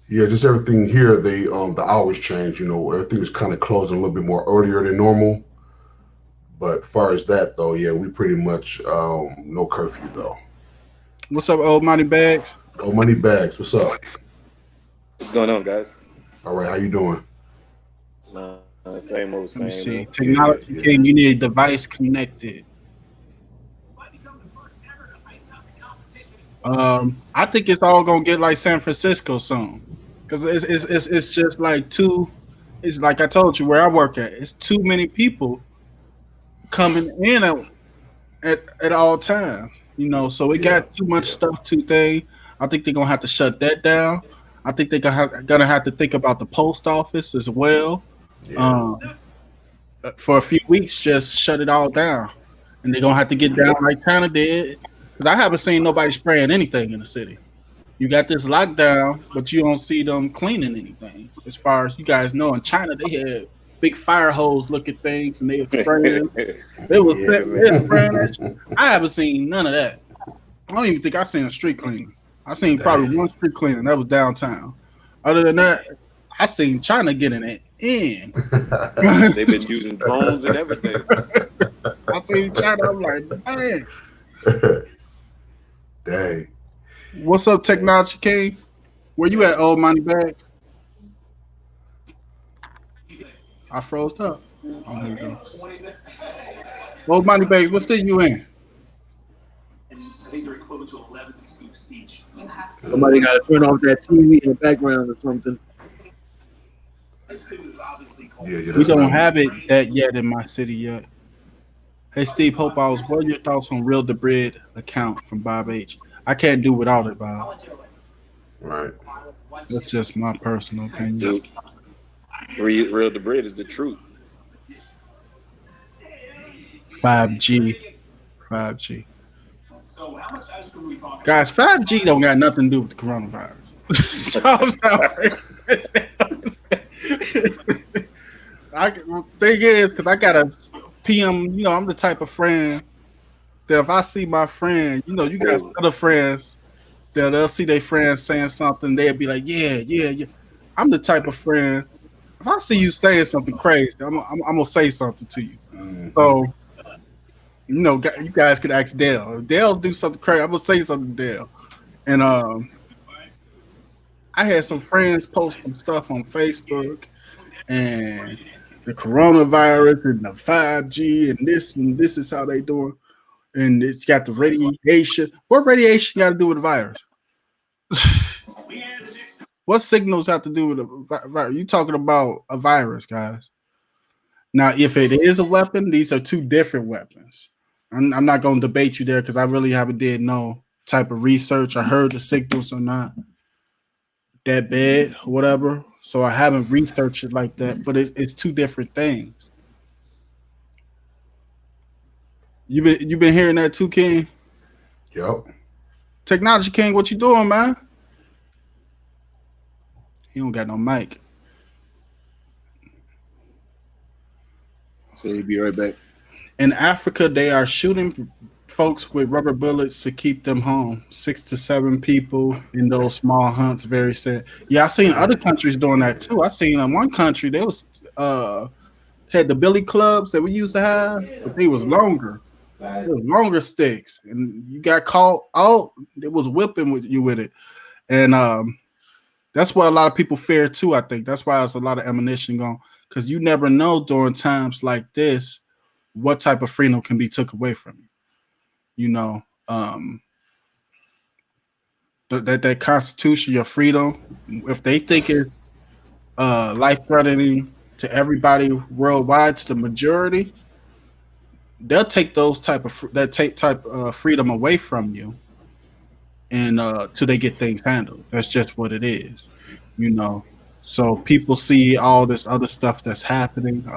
Yeah, just everything here. The hours change. Everything's kind of closing a little bit more earlier than normal. But as far as that though, yeah, we pretty much no curfew though. What's up, old money bags? No money bags. What's up? What's going on, guys? All right, how you doing? Same old, Let me same see. old. Technology Yeah. King, you need a device connected. I think it's all gonna get like San Francisco soon, because it's just like too. It's like I told you where I work at. It's too many people coming in at all times. You know, so we got too much stuff to thing. I think they're gonna have to shut that down. I think they're gonna have to think about the post office as well. Yeah. Um, for a few weeks, just shut it all down, and they're gonna have to get down like China did. Because I haven't seen nobody spraying anything in the city. You got this lockdown, but you don't see them cleaning anything. As far as you guys know, in China they had big fire hose looking things, and they were spraying. They was Yeah, they were spraying that shit. man. I haven't seen none of that. I don't even think I seen a street cleaning. I seen probably one street cleaning that was downtown. Other than that, I seen China getting it in. They've been using drones and everything. I seen China. I'm like, man, Dang. what's up, Technology King? Where you at, old money bag? I froze up. Oh, there you go. Old money bags, what state you in? I think they're equivalent to 11 scoops each. Somebody got to turn off that TV in the background or something. Yeah, We don't have it that yet in my city yet. Hey Steve, hope I was. What are your thoughts on Real Debrid account from Bob H? I can't do without it, Bob. Right. That's just my personal opinion. Dude, real debris is the truth. 5G. 5G. So how much ice cream are we talking? Guys, 5G don't got nothing to do with the coronavirus. So I'm sorry. Thing is, because I got a PM, you know, I'm the type of friend that if I see my friend, you know, you got other friends that they'll see their friends saying something, they'll be like, yeah. I'm the type of friend, if I see you saying something crazy, I'm gonna say something to you. Mm-hmm. So, you know, you guys could ask Dale. If Dale do something crazy, I'm gonna say something to Dale. And I had some friends post some stuff on Facebook and the coronavirus and the 5G and this is how they doing. And it's got the radiation. What radiation got to do with the virus? What signals have to do with the virus? You talking about a virus, guys. Now, if it is a weapon, these are two different weapons. I'm not going to debate you there because I really haven't did no type of research. I heard the signals are not that bad or whatever. So I haven't researched it like that, but it's two different things. You been hearing that too, King? Yep. Technology King, what you doing, man? He don't got no mic. So he'll be right back. In Africa, they are shooting folks with rubber bullets to keep them home. 6 to 7 people in those small hunts. Very sad. Yeah, I seen other countries doing that too. I seen in one country they was had the billy clubs that we used to have, but they was longer. It was longer sticks, and you got caught out. It was whipping with you with it, and that's why a lot of people fear too. I think that's why there's a lot of ammunition going, because you never know during times like this what type of freedom can be took away from you. You know, that Constitution, your freedom, if they think it's life threatening to everybody worldwide, to the majority, they'll take those type of freedom away from you, and till they get things handled. That's just what it is, you know. So people see all this other stuff that's happening.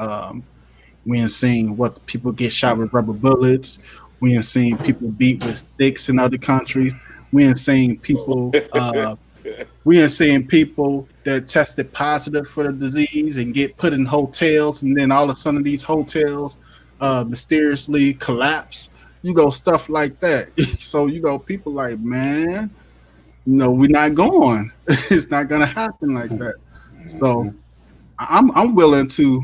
We ain't seeing what people get shot with rubber bullets. We ain't seeing people beat with sticks in other countries. We ain't seeing people. We ain't seeing people that tested positive for the disease and get put in hotels, and then all of a sudden these hotels mysteriously collapse. You know, stuff like that. So you know, people like, man, you know, we're not going. It's not gonna happen like that. So I'm willing to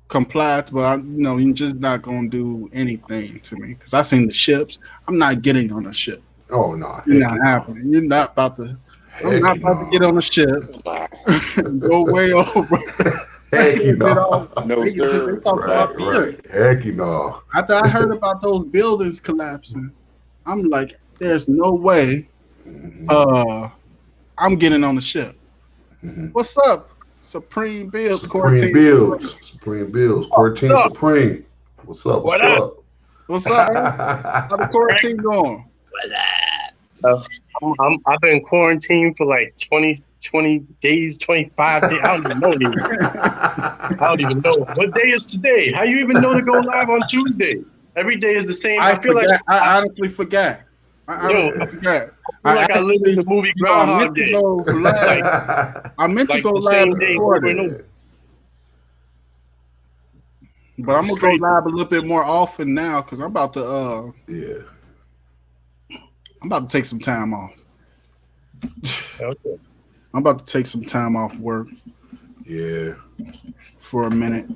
comply, but you know, you're just not gonna do anything to me because I seen the ships. I'm not getting on a ship. Oh no, You're not happening. You're not about to. I'm not about to get on a ship and go way over. Heck They no. No, sir. talk about Right, buildings. right. Heck no. After I heard about those buildings collapsing, I'm like, there's no way I'm getting on the ship. What's up? Supreme Bills Supreme Quarantine. Bills. Supreme Bills. Quarantine What's up? Supreme. What's up? What's What up? up? What's up, man? How the quarantine going? I've been quarantined for like 20 days, 25 days. I don't even know anymore. I don't even know. What day is today? How you even know to go live on Tuesday? Every day is the same. I feel forgot. like I honestly forgot. I forgot. I live in the movie Groundhog Day. I meant to Like go the live same day before over and that. over. But I'm gonna go live a little bit more often now because I'm about to I'm about to take some time off. Okay. I'm about to take some time off work. Yeah. For a minute.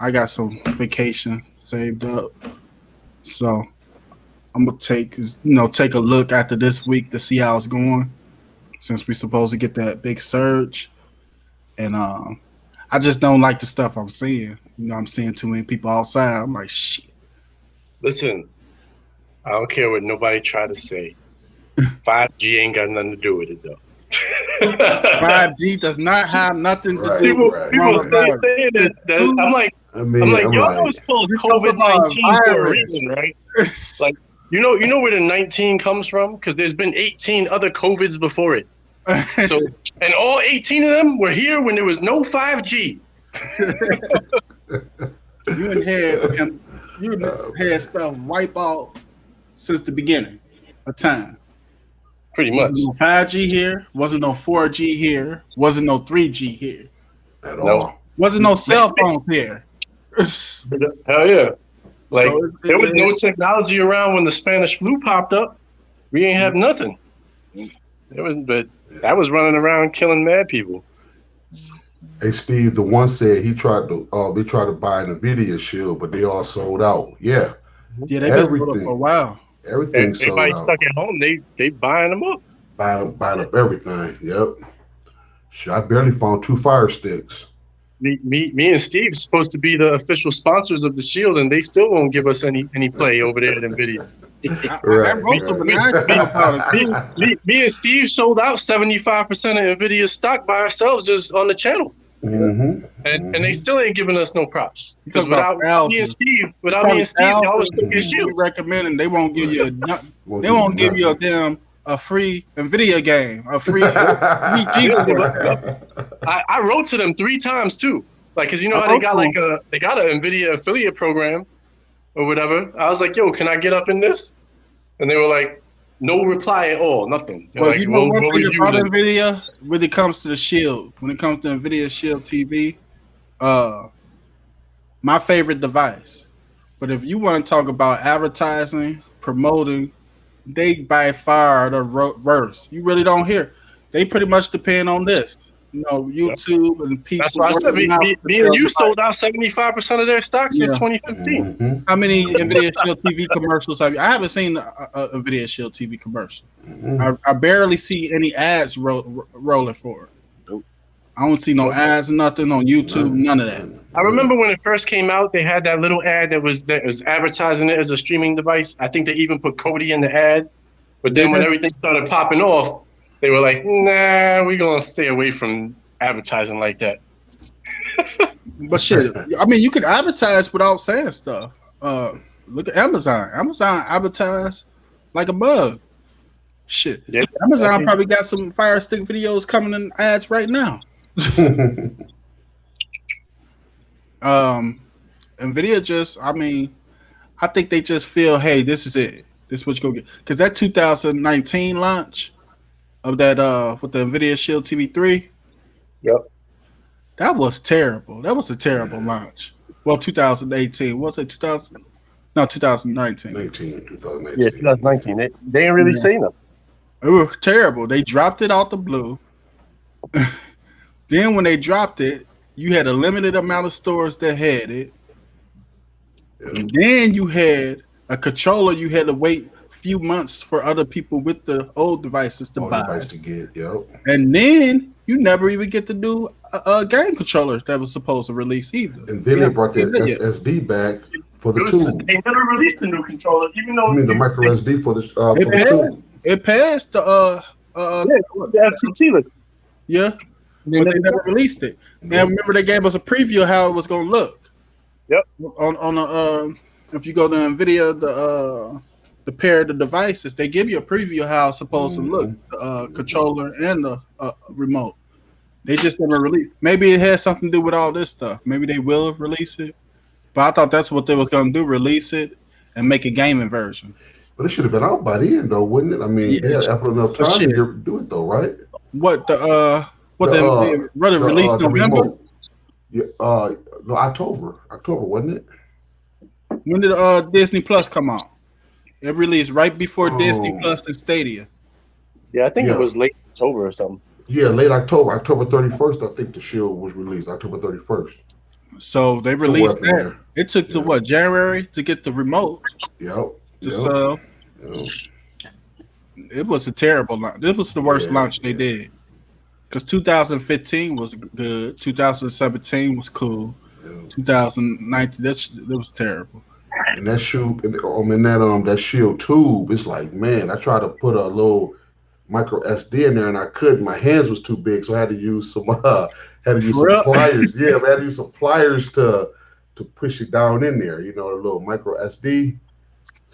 I got some vacation saved up. So I'm gonna take a look after this week to see how it's going. Since we're supposed to get that big surge. And I just don't like the stuff I'm seeing. I'm seeing too many people outside. I'm like, shit. Listen, I don't care what nobody try to say. 5G ain't got nothing to do with it, though. 5G does not have nothing to do People with start saying that. I'm like, y'all was called COVID-19 for a reason, right? Like, you know where the 19 comes from? Because there's been 18 other COVIDs before it. So, and all 18 of them were here when there was no 5G. You had stuff wipe out since the beginning of time. Pretty much. Wasn't no 5G here. Wasn't no 4G here. Wasn't no 3G here. At all. Wasn't no cell phones here. Hell yeah. Like, there was no technology around when the Spanish flu popped up. We ain't have nothing. But that was running around killing mad people. Hey Steve, the one said they tried to buy an Nvidia Shield, but they all sold out. Yeah. Yeah, they've been sold up for a while. Everything sold out. Everybody stuck at home, they buying them up. Buying up everything. Yep. Shit, I barely found 2 Fire Sticks. Me and Steve are supposed to be the official sponsors of the Shield, and they still won't give us any play over there at Nvidia. Me and Steve sold out 75% of Nvidia's stock by ourselves just on the channel. And they still ain't giving us no props. Because without me and Steve, y'all was taking Shield. Recommending they won't give you a damn a free Nvidia game, a free I wrote to them 3 times too. Like, cause you know how they got an Nvidia affiliate program or whatever. I was like, yo, can I get up in this? And they were like, no reply at all, nothing. Well, like, one thing about Nvidia when it comes to the Shield, when it comes to Nvidia Shield TV, my favorite device. But if you want to talk about advertising, promoting, they by far are the worst. You really don't hear. They pretty much depend on this. YouTube and people. That's why I said me and you sold out 75% of their stock since 2015. How many Nvidia Shield TV commercials have you? I haven't seen a Nvidia Shield TV commercial. I barely see any ads rolling for it. Nope. I don't see no ads, nothing on YouTube, none of that. I remember when it first came out, they had that little ad that was advertising it as a streaming device. I think they even put Cody in the ad. But then when everything started popping off, they were like, nah, we're going to stay away from advertising like that. But shit, I mean, you can advertise without saying stuff. Look at Amazon. Amazon advertise like a mug. Shit. Yeah, Amazon probably got some Fire Stick videos coming in ads right now. Nvidia just, I think they just feel, hey, this is it. This is what you're going to get. Because that 2019 launch of that with the Nvidia Shield TV3, that was terrible. That was a terrible launch. Well, 2018. What's it? 2000? No, 2019. 2019. Yeah, 2019. They didn't really say nothing. It was terrible. They dropped it out the blue. Then when they dropped it, you had a limited amount of stores that had it. And then you had a controller you had to wait a few months for other people with the old devices to buy. To get, And then you never even get to do a game controller that was supposed to release either. And then they brought that SSD back for the tube. They never released the new controller, even though I mean the micro SD for the tube. It passed the FCC list. Yeah, but they never released it. And remember, they gave us a preview of how it was going to look. Yep. On the if you go to Nvidia, the pair of the devices, they give you a preview of how it's supposed to look, the controller and the remote. They just never released. Maybe it has something to do with all this stuff. Maybe they will release it. But I thought that's what they was going to do: release it and make a gaming version. But it should have been out by then, though, wouldn't it? I mean, they had ample enough time to do it, though, right? The release November? Remote. Yeah, no, October, wasn't it? When did Disney Plus come out? It released right before Disney Plus and Stadia. Yeah, I think it was late October or something. Yeah, late October, October 31st. I think the Shield was released, October 31st. So they released that. It took to what, January to get the remote? So it was a terrible launch. This was the worst launch they did. Because 2015 was good, 2017 was cool, 2019 that was terrible. And that Shield, that Shield tube, it's like, man, I tried to put a little micro SD in there and I couldn't. My hands was too big, so I had to use some pliers. Yeah, I had to use some pliers to push it down in there. You know, the little micro SD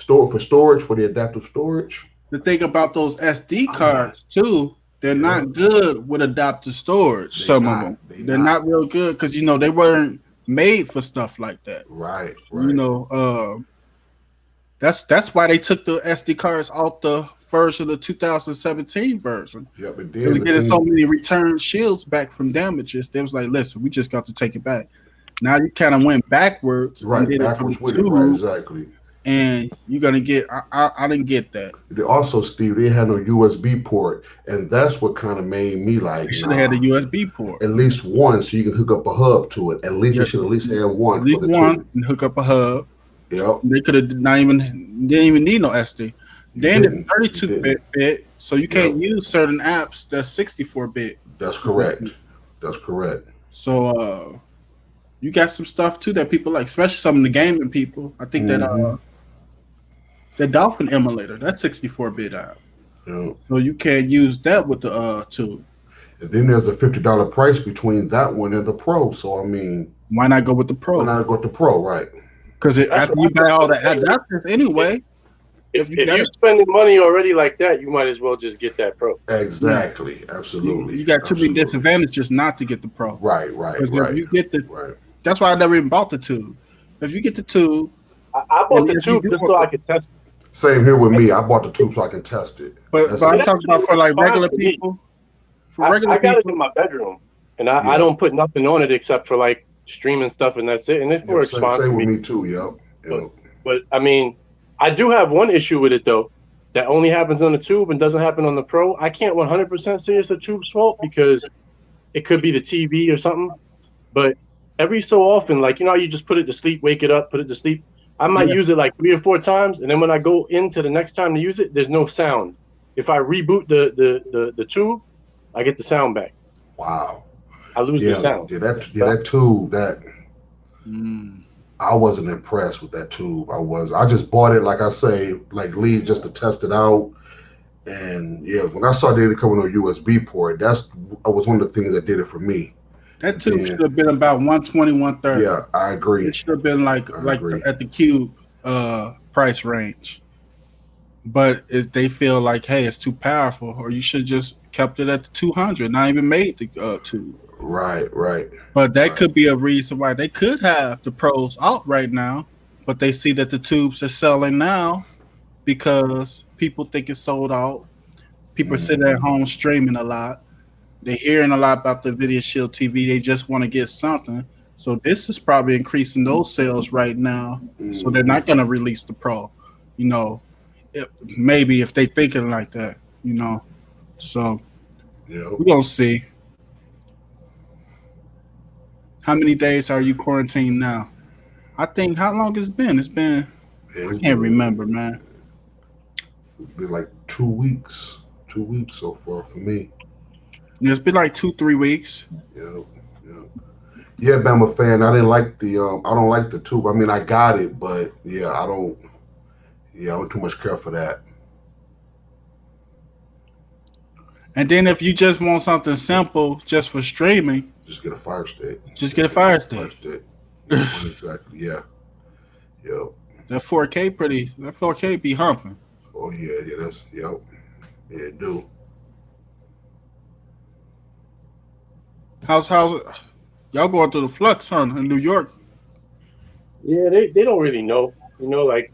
for storage, for the adaptive storage. The thing about those SD cards too, they're not good with adaptive storage. Some of them, they're not real good because they weren't made for stuff like that. Right. That's why they took the SD cards off the version of the 2017 version. Yeah, but they were getting so many return shields back from damages. They was like, listen, we just got to take it back. Now you kind of went backwards and did it from the tube. Right, exactly. And you're gonna get. I didn't get that. They also, Steve, they had no USB port, and that's what kind of made me like. They should have had a USB port, at least one, so you can hook up a hub to it. At least they should at least have one. At least one and hook up a hub. Yep. They could have didn't even need no SD. Then it's 32-bit, so you can't use certain apps that's 64-bit. That's correct. So you got some stuff too that people like, especially some of the gaming people. I think that the Dolphin emulator, that's 64-bit app. Yeah. So you can't use that with the tube. And then there's a $50 price between that one and the Pro. So I mean, why not go with the Pro? Why not go with the Pro, right? Because after you buy all the adapters anyway. If you're spending money already like that, you might as well just get that Pro. Exactly, absolutely. You got too many disadvantages not to get the Pro. Right. Because if you get that's why I never even bought the tube. If you get the tube, I bought the tube just so I could test it. Same here with me. I bought the tube so I can test it. But I'm talking about for like regular people. I got it in my bedroom, and I don't put nothing on it except for like streaming stuff, and that's it. And it works fine. Same with me too. Yep. But I mean, I do have one issue with it though. That only happens on the tube and doesn't happen on the Pro. I can't 100% say it's the tube's fault because it could be the TV or something. But every so often, like you just put it to sleep, wake it up, put it to sleep. I might use it like 3 or 4 times, and then when I go into the next time to use it, there's no sound. If I reboot the tube, I get the sound back. Wow. I lose the sound. That tube, I wasn't impressed with that tube. I just bought it, like I say, like Lee, just to test it out. And when I saw it coming on a USB port, that was one of the things that did it for me. That tube should have been about 120, 130. Yeah, I agree. It should have been like at the Cube price range. But if they feel like, hey, it's too powerful, or you should just kept it at the 200, not even made the tube. Right. But that could be a reason why they could have the Pros out right now, but they see that the tubes are selling now because people think it's sold out. People are sitting at home streaming a lot. They're hearing a lot about the Nvidia Shield TV. They just want to get something. So this is probably increasing those sales right now. So they're not going to release the Pro, maybe if they thinking like that, So we're going to see. How many days are you quarantined now? I think, how long it's been? I can't remember, man. It's been like 2 weeks. 2 weeks so far for me. It's been like 2-3 weeks. Yeah. Yeah, Bama fan. I didn't like the I don't like the tube. I mean, I got it, but yeah, I don't too much care for that. And then if you just want something simple, just for streaming, just get a Fire Stick. Just get a Fire Stick. Fire Stick. Exactly. Yeah. Yep. That 4K be humping. Oh yeah, that's yep. Yeah, it do. How's y'all going through the flux, son, in New York? Yeah, they don't really know. You know, like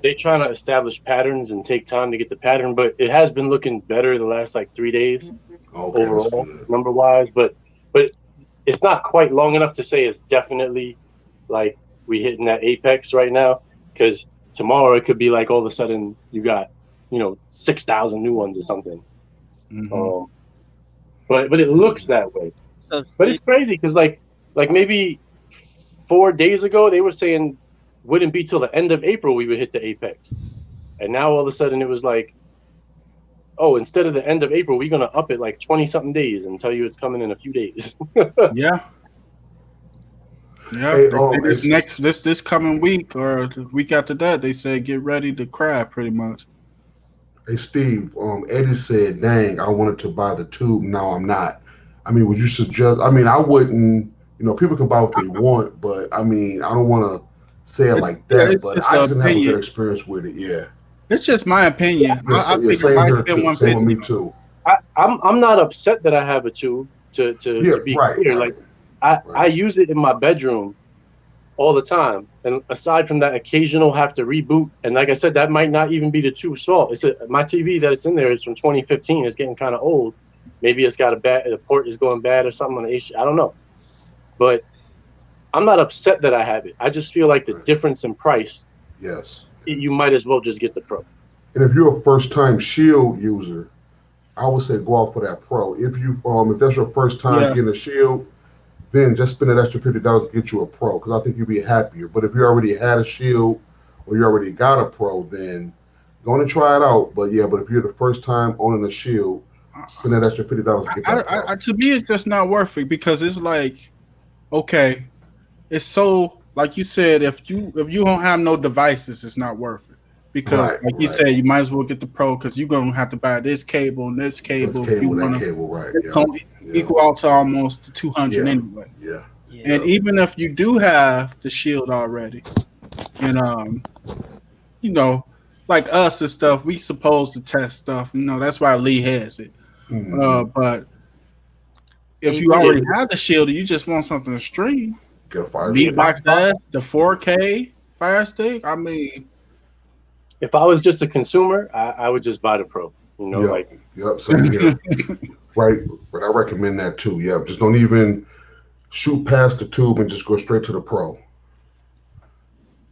they trying to establish patterns and take time to get the pattern, but it has been looking better the last like 3 days overall, number wise. But it's not quite long enough to say it's definitely like we hitting that apex right now, because tomorrow it could be like all of a sudden you got 6,000 new ones or something. Mm-hmm. But it looks that way. But it's crazy because like maybe 4 days ago they were saying wouldn't be till the end of April we would hit the apex, and now all of a sudden it was like, oh, instead of the end of April we're gonna up it like 20-something days and tell you it's coming in a few days. Yeah. Hey, this coming week or the week after that, they said get ready to cry pretty much. Hey Steve, Eddie said, "Dang, I wanted to buy the tube. Now I'm not." I mean, would you suggest? I mean, I wouldn't. People can buy what they want, but I mean, I don't want to say it like that. But I didn't have a good experience with it. Yeah, it's just my opinion. I think same here too. Same with me too. I'm not upset that I have a tube to be clear. Like I use it in my bedroom all the time, and aside from that occasional have to reboot, and like I said, that might not even be the tube's fault. It's my TV that it's in there is from 2015. It's getting kind of old. Maybe it's got the port is going bad or something on the issue. I don't know, but I'm not upset that I have it. I just feel like the difference in price. Yes. You might as well just get the Pro. And if you're a first-time Shield user, I would say go out for that Pro. If that's your first time getting a Shield, then just spend an extra $50 to get you a Pro, because I think you'll be happier. But if you already had a Shield or you already got a Pro, then go and try it out. But if you're the first time owning a Shield, spend that extra $50 to get that Pro. To me, it's just not worth it, because it's like, okay, it's so, like you said, if you don't have no devices, it's not worth it. Because you said, you might as well get the Pro, because you're gonna have to buy this cable and this cable. Equal out to almost 200 anyway. Yeah. And even if you do have the Shield already, and like us and stuff, we supposed to test stuff. That's why Lee has it. Mm-hmm. But if you already have the Shield, and you just want something to stream. Get a Fire Stick. The 4K Fire Stick. I mean, if I was just a consumer, I would just buy the Pro. Same here. Right, but I recommend that too. Yep, just don't even shoot past the tube and just go straight to the Pro.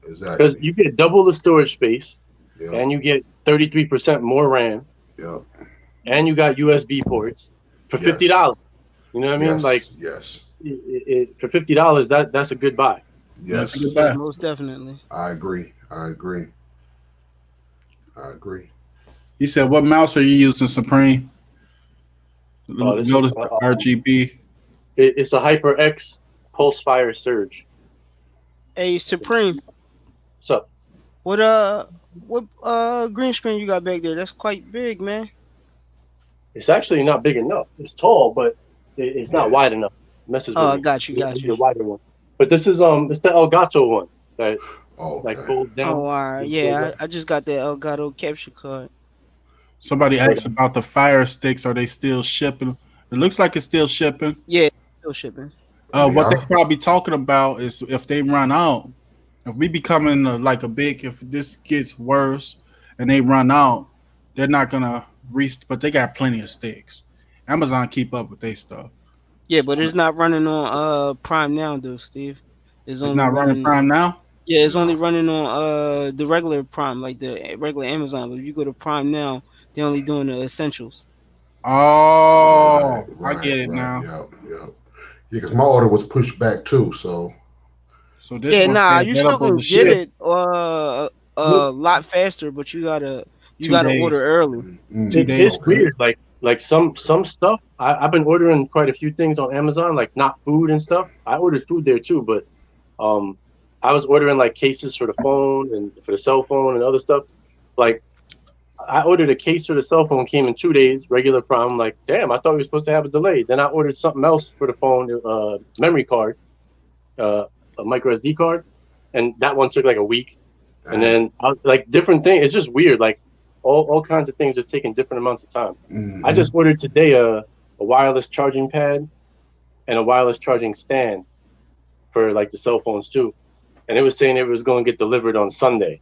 Exactly. Because you get double the storage space, and you get 33% more RAM. Yep. And you got USB ports for $50. You know what I mean? Like, yes. For $50, that's a good buy. Yes, that's a good buy. Most definitely. I agree. He said, "What mouse are you using, Supreme?" Notice the RGB. It's a HyperX Pulsefire Surge. Hey, Supreme. What's up? What green screen you got back there? That's quite big, man. It's actually not big enough. It's tall, but it's not wide enough. I got you. The wider one. But this is it's the Elgato one that folds down. Oh, all right. Yeah, I just got that Elgato capture card. Somebody asked about the Fire Sticks. Are they still shipping? It looks like it's still shipping. Yeah, still shipping. What they're probably talking about is if they run out, if we becoming if this gets worse and they run out, they're not gonna but they got plenty of sticks. Amazon keep up with their stuff. Yeah, but it's not running on Prime now, though, Steve. It's not running Prime now? Yeah, it's only running on the regular Prime, like the regular Amazon. But if you go to Prime now, they're only doing the essentials. Oh, I get it now. Yeah, because my order was pushed back too. So this you still gonna get it a lot faster, but you gotta order early. It's weird. Like like some stuff. I've been ordering quite a few things on Amazon, like not food and stuff. I ordered food there too, but I was ordering like cases for the phone and for the cell phone and other stuff. Like I ordered a case for the cell phone, came in 2 days, regular Prime. I'm like, damn, I thought we were supposed to have a delay. Then I ordered something else for the phone, memory card, a micro SD card, and that one took like a week. And then like different things. It's just weird. Like all kinds of things just taking different amounts of time. Mm-hmm. I just ordered today a wireless charging pad and a wireless charging stand for like the cell phones too. And it was saying it was going to get delivered on Sunday.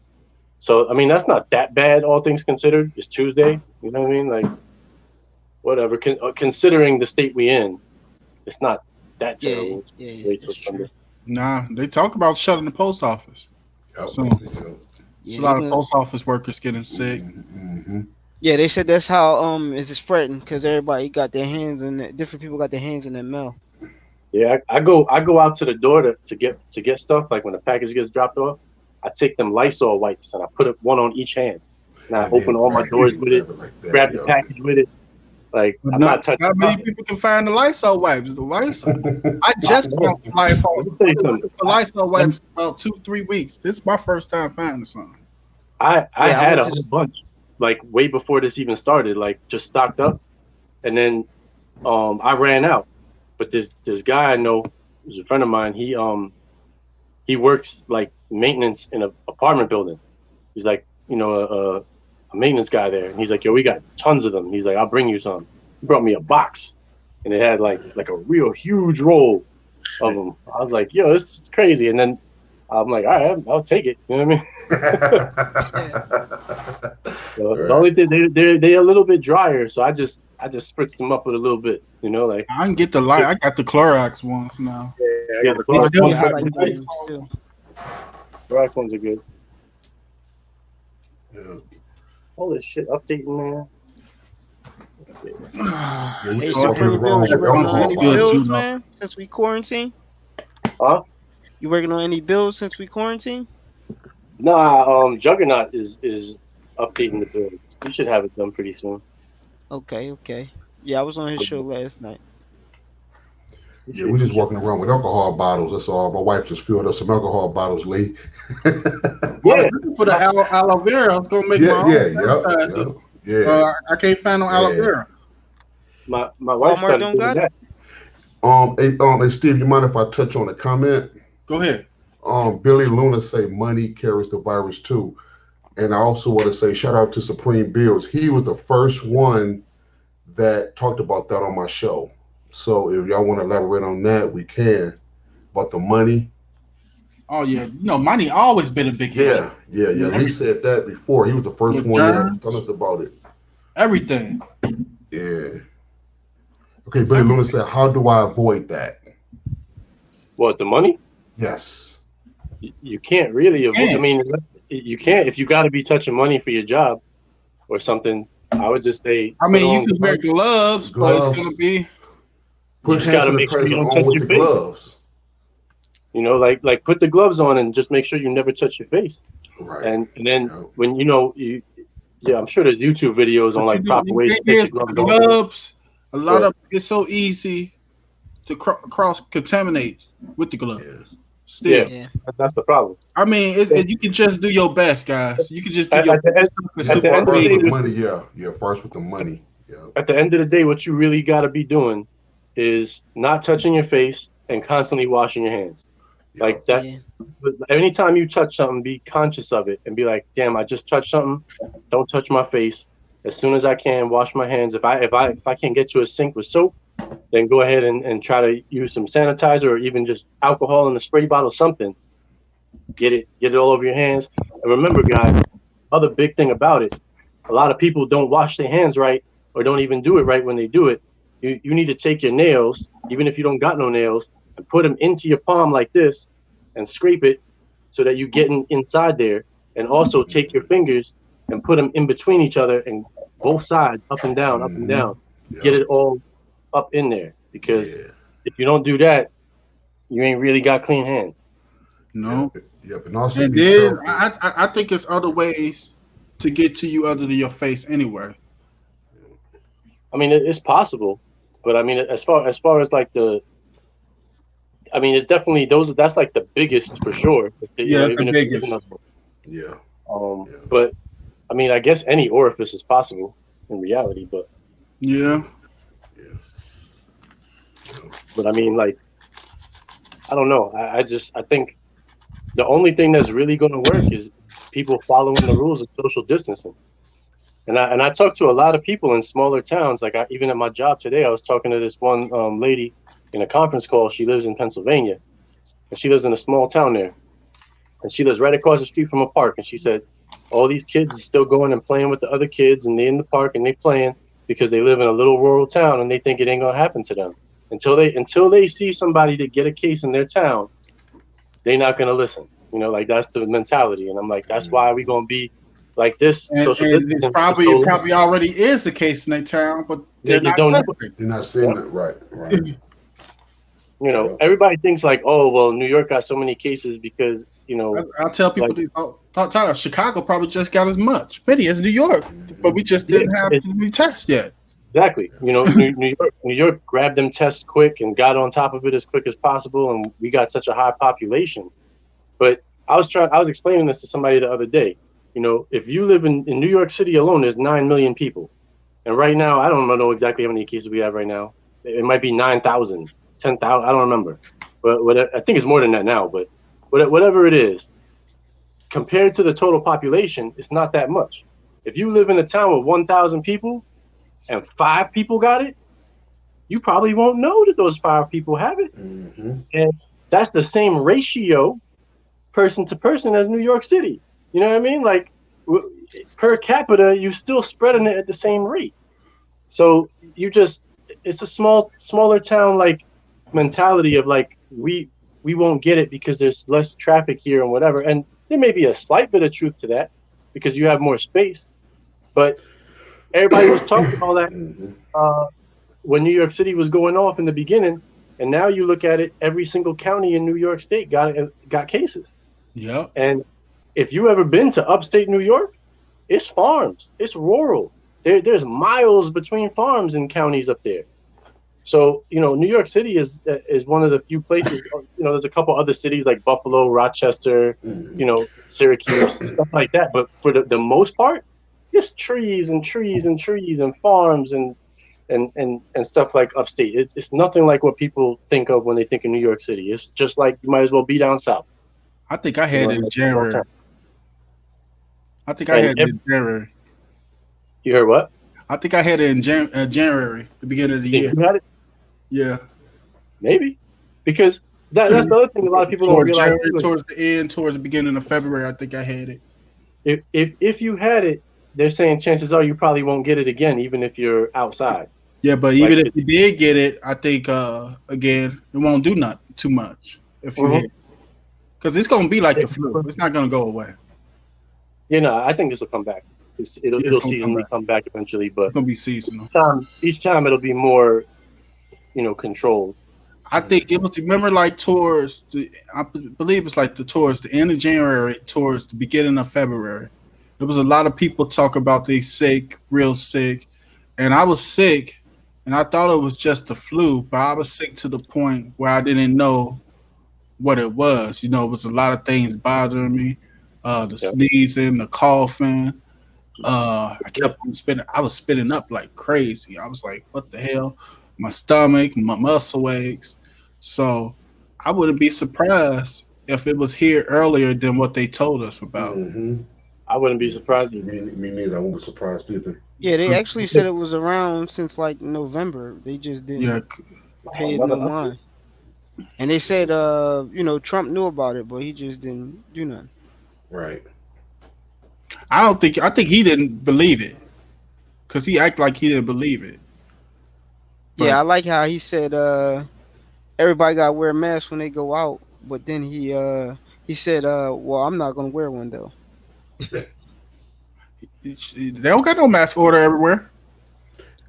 So, I mean, that's not that bad, all things considered. It's Tuesday. You know what I mean? Like, whatever. Considering the state we in, it's not that terrible. Yeah, wait till Sunday. Nah, they talk about shutting the post office. So, a lot of post office workers getting sick. Mm-hmm. Yeah, they said that's how it's spreading because everybody got their hands in it. Different people got their hands in their mail. Yeah, I go out to the door to get stuff. Like when the package gets dropped off, I take them Lysol wipes and I put one on each hand. And I open all my doors with it, grab the package with it. Like I'm not touching. Not many people can find the Lysol wipes. The Lysol. I just got the Lysol wipes about 2-3 weeks. This is my first time finding something. I had a whole bunch, like way before this even started, like just stocked up, and then I ran out. But this guy I know, who's a friend of mine, he works like maintenance in an apartment building. He's like, a maintenance guy there, and he's like, yo, we got tons of them. He's like, I'll bring you some. He brought me a box, and it had like a real huge roll of them. I was like, yo, this is crazy. And then I'm like, all right, I'll take it. You know what I mean? So the only thing they're a little bit drier, so I just spritzed them up with a little bit. Like I can get I got the Clorox ones now. Yeah, I got the Clorox ones. Clorox ones are good. Yeah. All this shit updating, man. Hey, so you working on any bills, man, since we quarantine? Huh? You working on any bills since we quarantine? Nah, Juggernaut is updating the bill. We should have it done pretty soon. Okay. Yeah, I was on his show last night. Yeah, we're just walking around with alcohol bottles. That's all. My wife just filled up some alcohol bottles, Lee. I was looking for the aloe vera. I was gonna make my own. Yeah. I can't find no aloe vera. My wife Walmart don't got it. Hey, Steve, you mind if I touch on a comment? Go ahead. Billy Luna say money carries the virus too, and I also want to say shout out to Supreme Bills. He was the first one that talked about that on my show. So if y'all want to elaborate on that, we can. About the money. Oh yeah, money always been a big issue. Yeah. He said that before. He was the first one to tell us about it. Everything. Yeah. Okay, Billy Luna said, how do I avoid that? What, the money? Yes. You can't really avoid. I mean, you can't if you got to be touching money for your job or something. I would just say. I mean, you can wear gloves, but it's gonna be. You just got to make sure you don't touch your face. Gloves. Like put the gloves on and just make sure you never touch your face. Right. And then when I'm sure there's YouTube videos on like proper ways to take your gloves. A lot of it's so easy to cross contaminate with the gloves. Still, that's the problem. I mean, you can just do your best, guys. You can just do your best. First with the money, first with the money. Yeah. At the end of the day, what you really got to be doing is not touching your face and constantly washing your hands. Like that. Yeah. Anytime you touch something, be conscious of it and be like, damn, I just touched something. Don't touch my face. As soon as I can, wash my hands. If I can't get to a sink with soap, then go ahead and try to use some sanitizer or even just alcohol in a spray bottle, something. Get it all over your hands. And remember, guys, other big thing about it, a lot of people don't wash their hands right or don't even do it right when they do it. You need to take your nails, even if you don't got no nails, and put them into your palm like this and scrape it so that you're getting inside there. And also take your fingers and put them in between each other and both sides, up and down, up and down. Get it all up in there. Because if you don't do that, you ain't really got clean hands. No. Yep. And also, and then I think it's other ways to get to you other than your face anyway. I mean, it's possible, but I mean, as far as like I mean, it's definitely that's like the biggest for sure. Yeah, that's even the if you live in biggest. those. Yeah. But I mean, I guess any orifice is possible in reality, but Yeah. But I mean, like, I don't know. I think the only thing that's really going to work is people following the rules of social distancing. And I talked to a lot of people in smaller towns. Like even at my job today, I was talking to this one lady in a conference call. She lives in Pennsylvania, and she lives in a small town there. And she lives right across the street from a park. And she said, all these kids are still going and playing with the other kids, and they're in the park and they playing because they live in a little rural town and they think it ain't gonna happen to them. Until they see somebody to get a case in their town, they're not gonna listen. You know, like that's the mentality. And I'm like, that's why we gonna be like this. And Social it distancing. probably already is the case in their town, but they're not They're not saying that right. You know, everybody thinks like, oh, well, New York got so many cases because, you know. I'll tell people this all the time. Chicago probably just got as many as New York, but we just didn't have any tests yet. Exactly. You know, New York grabbed them tests quick and got on top of it as quick as possible, and we got such a high population. But I was explaining this to somebody the other day. You know, if you live in New York City alone, there's 9 million people. And right now, I don't know exactly how many cases we have right now. It might be 9,000. 10,000, I don't remember, but I think it's more than that now. But whatever it is, compared to the total population, it's not that much. If you live in a town with 1,000 people and 5 people got it, you probably won't know that those 5 people have it. Mm-hmm. And that's the same ratio, person to person, as New York City. You know what I mean? Like per capita, you still spreading it at the same rate. So it's a smaller town like mentality of like we won't get it because there's less traffic here and whatever, and there may be a slight bit of truth to that because you have more space, but everybody was talking all that when New York City was going off in the beginning, and now you look at it, every single county in New York State got cases. Yeah. And if you ever been to upstate New York, it's farms, it's rural. There's miles between farms and counties up there. So, you know, New York City is one of the few places, you know, there's a couple other cities like Buffalo, Rochester, you know, Syracuse, stuff like that. But for the most part, it's trees and trees and trees and farms and stuff like upstate. It's nothing like what people think of when they think of New York City. It's just like you might as well be down south. I think I had it in January. You heard what? I think I had it in January, the beginning of the year. You had it? Yeah, maybe, because that's the other thing a lot of people don't realize. Towards the beginning of February, I think I had it. If you had it, they're saying chances are you probably won't get it again, even if you're outside. Yeah, but even if you did get it, I think again it won't do too much if you hit it, because it's gonna be like the flu. It's not gonna go away. You know, I think this will come back. It'll seasonally come back eventually, but it's gonna be seasonal. Each time it'll be more, you know, controlled. I think it was, remember, like I believe it's like towards the end of January, towards the beginning of February. There was a lot of people talk about they sick, real sick, and I was sick, and I thought it was just the flu, but I was sick to the point where I didn't know what it was. You know, it was a lot of things bothering me, the sneezing, the coughing. I kept on spitting. I was spitting up like crazy. I was like, what the hell? My stomach, my muscle aches. So I wouldn't be surprised if it was here earlier than what they told us about. Mm-hmm. I wouldn't be surprised. Me neither. I won't be surprised either. Yeah, they actually said it was around since like November. They just didn't pay it no mind. And they said, you know, Trump knew about it, but he just didn't do nothing. Right. I think he didn't believe it, because he acted like he didn't believe it. But, yeah, I like how he said everybody got to wear masks when they go out, but then he said, well, I'm not going to wear one though. They don't got no mask order everywhere.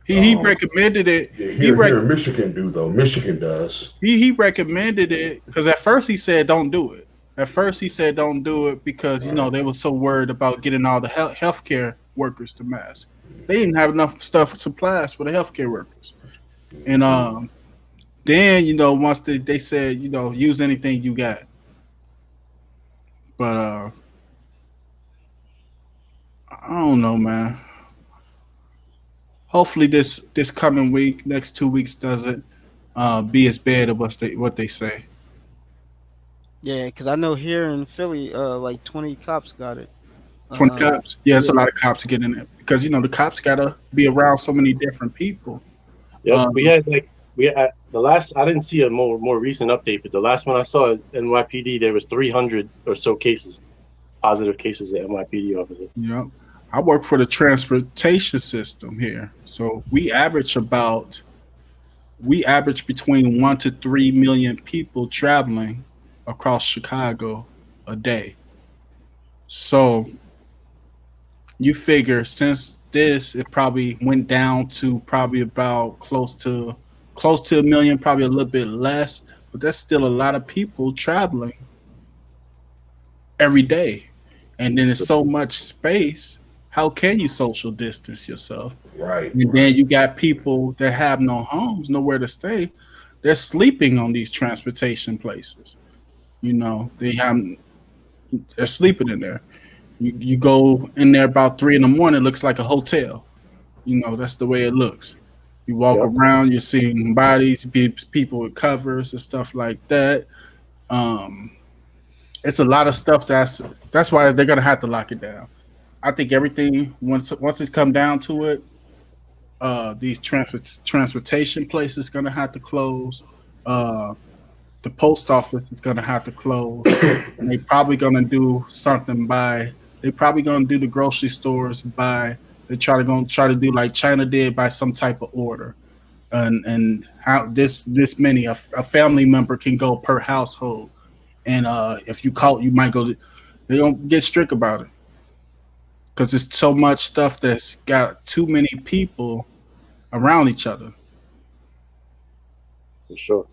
He recommended it. Yeah, here in Michigan Michigan does. He recommended it because at first he said don't do it. Because, you know, they were so worried about getting all the healthcare workers to mask. They didn't have enough stuff supplies for the healthcare workers. And then once they said use anything you got. But I don't know, man. Hopefully this coming week, next 2 weeks, doesn't be as bad as what they say. Yeah, because I know here in Philly, like 20 cops got it. 20 cops? Yeah, it's a lot of cops getting it because the cops gotta be around so many different people. Yep, we had the last. I didn't see a more recent update, but the last one I saw at NYPD, there was 300 or so cases, positive cases at NYPD officers. Yep. I work for the transportation system here, so we average between 1 to 3 million people traveling across Chicago a day. So you figure since it probably went down to probably about close to a million, probably a little bit less, but that's still a lot of people traveling every day. And then there's so much space. How can you social distance yourself? Right. And then you got people that have no homes, nowhere to stay. They're sleeping on these transportation places. They're sleeping in there. You go in there about 3 a.m, it looks like a hotel. That's the way it looks. You walk around, you're seeing bodies, people with covers and stuff like that. It's a lot of stuff that's why they're gonna have to lock it down. I think everything once it's come down to it, these transportation places gonna have to close. The post office is gonna have to close. And they probably gonna do something they probably gonna do the grocery stores they try to do like China did by some type of order. And how this many a family member can go per household. And if you call, you might go. They don't get strict about it because it's so much stuff that's got too many people around each other. For sure.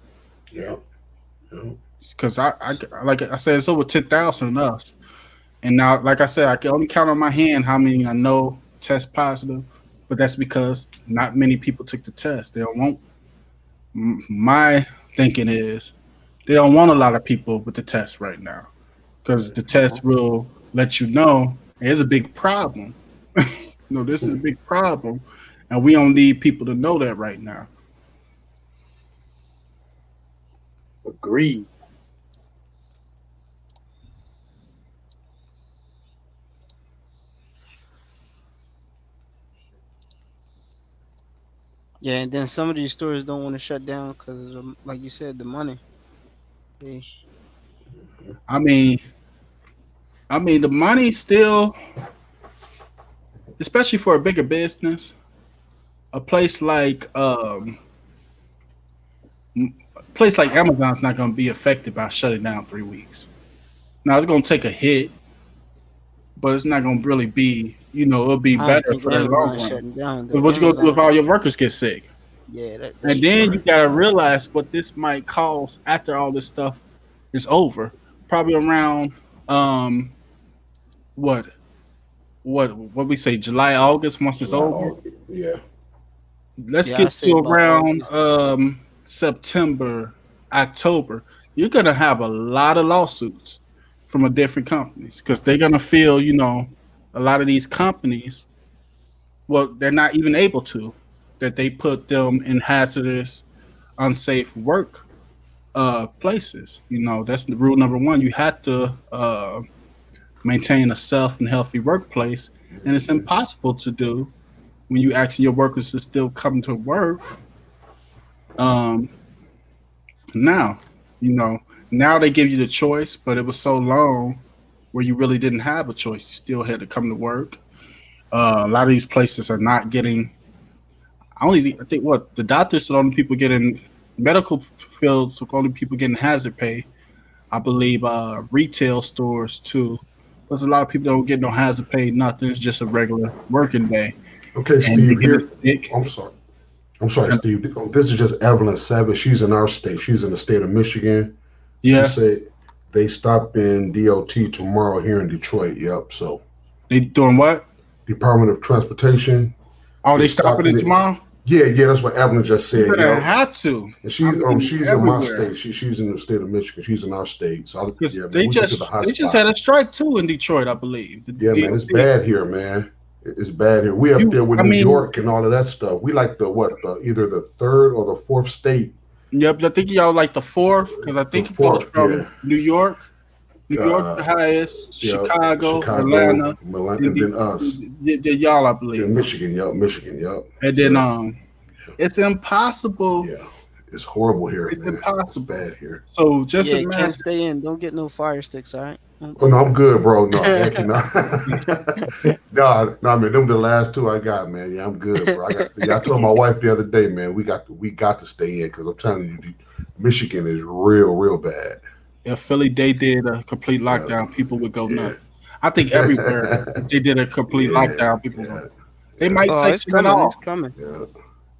Yeah. Because I like I said, it's over 10,000 of us, and now, like I said, I can only count on my hand how many I know test positive, but that's because not many people took the test. They don't want. My thinking is they don't want a lot of people with the test right now because the test will let you know there's a big problem. This is a big problem, and we don't need people to know that right now. Agreed. Yeah, and then some of these stores don't want to shut down because, like you said, the money. I mean, the money still, especially for a bigger business, a place like Amazon's not going to be affected by shutting down 3 weeks. Now it's going to take a hit, but it's not going to really be. It'll be better for the long run. But what you going to do if all your workers get sick? Yeah, and then you got to realize what this might cause after all this stuff is over. Probably around what we say, July, August, once it's over. Yeah. Let's get to around September, October. You're gonna have a lot of lawsuits from different companies because they're gonna feel, a lot of these companies, well, they're not even able to, that they put them in hazardous, unsafe work places. That's the rule number one. You have to maintain a safe and healthy workplace, and it's impossible to do when you ask your workers to still come to work. Now they give you the choice, but it was so long where you really didn't have a choice. You still had to come to work. A lot of these places are not getting. I think the doctors are the only people getting medical fields. The only people getting hazard pay. I believe retail stores too. There's a lot of people don't get no hazard pay. Nothing. It's just a regular working day. Okay, Steve. I'm sorry, Steve. This is just Evelyn Savage. She's in our state. She's in the state of Michigan. Yeah. She said they stop in DOT tomorrow here in Detroit. Yep. So they doing what? Department of Transportation. Oh, they stopping it tomorrow? Yeah, that's what Evelyn just said. Yeah, had to. And she's she's in my state. She's in the state of Michigan. She's in our state. So they just had a strike too in Detroit, I believe. Man, it's bad here, man. It's bad here. We up there with New York and all of that stuff. We like either the third or the fourth state. Yep, I think y'all like the fourth because I think it goes from New York the highest, Chicago, Atlanta, and then us. Y'all, I believe. And Michigan, yep. And then it's impossible. Yeah, it's horrible here. It's impossible. It's bad here. So just imagine. Can't stay in. Don't get no fire sticks, all right? Oh no, I'm good, bro. No, heck no. No, man, them the last two I got, man. Yeah, I'm good, bro. I told my wife the other day, man, we got to stay in because I'm telling you, Michigan is real bad. If Philly, they did a complete lockdown, people would go nuts. I think everywhere they did a complete lockdown, people they might say something off. It's coming. Yeah.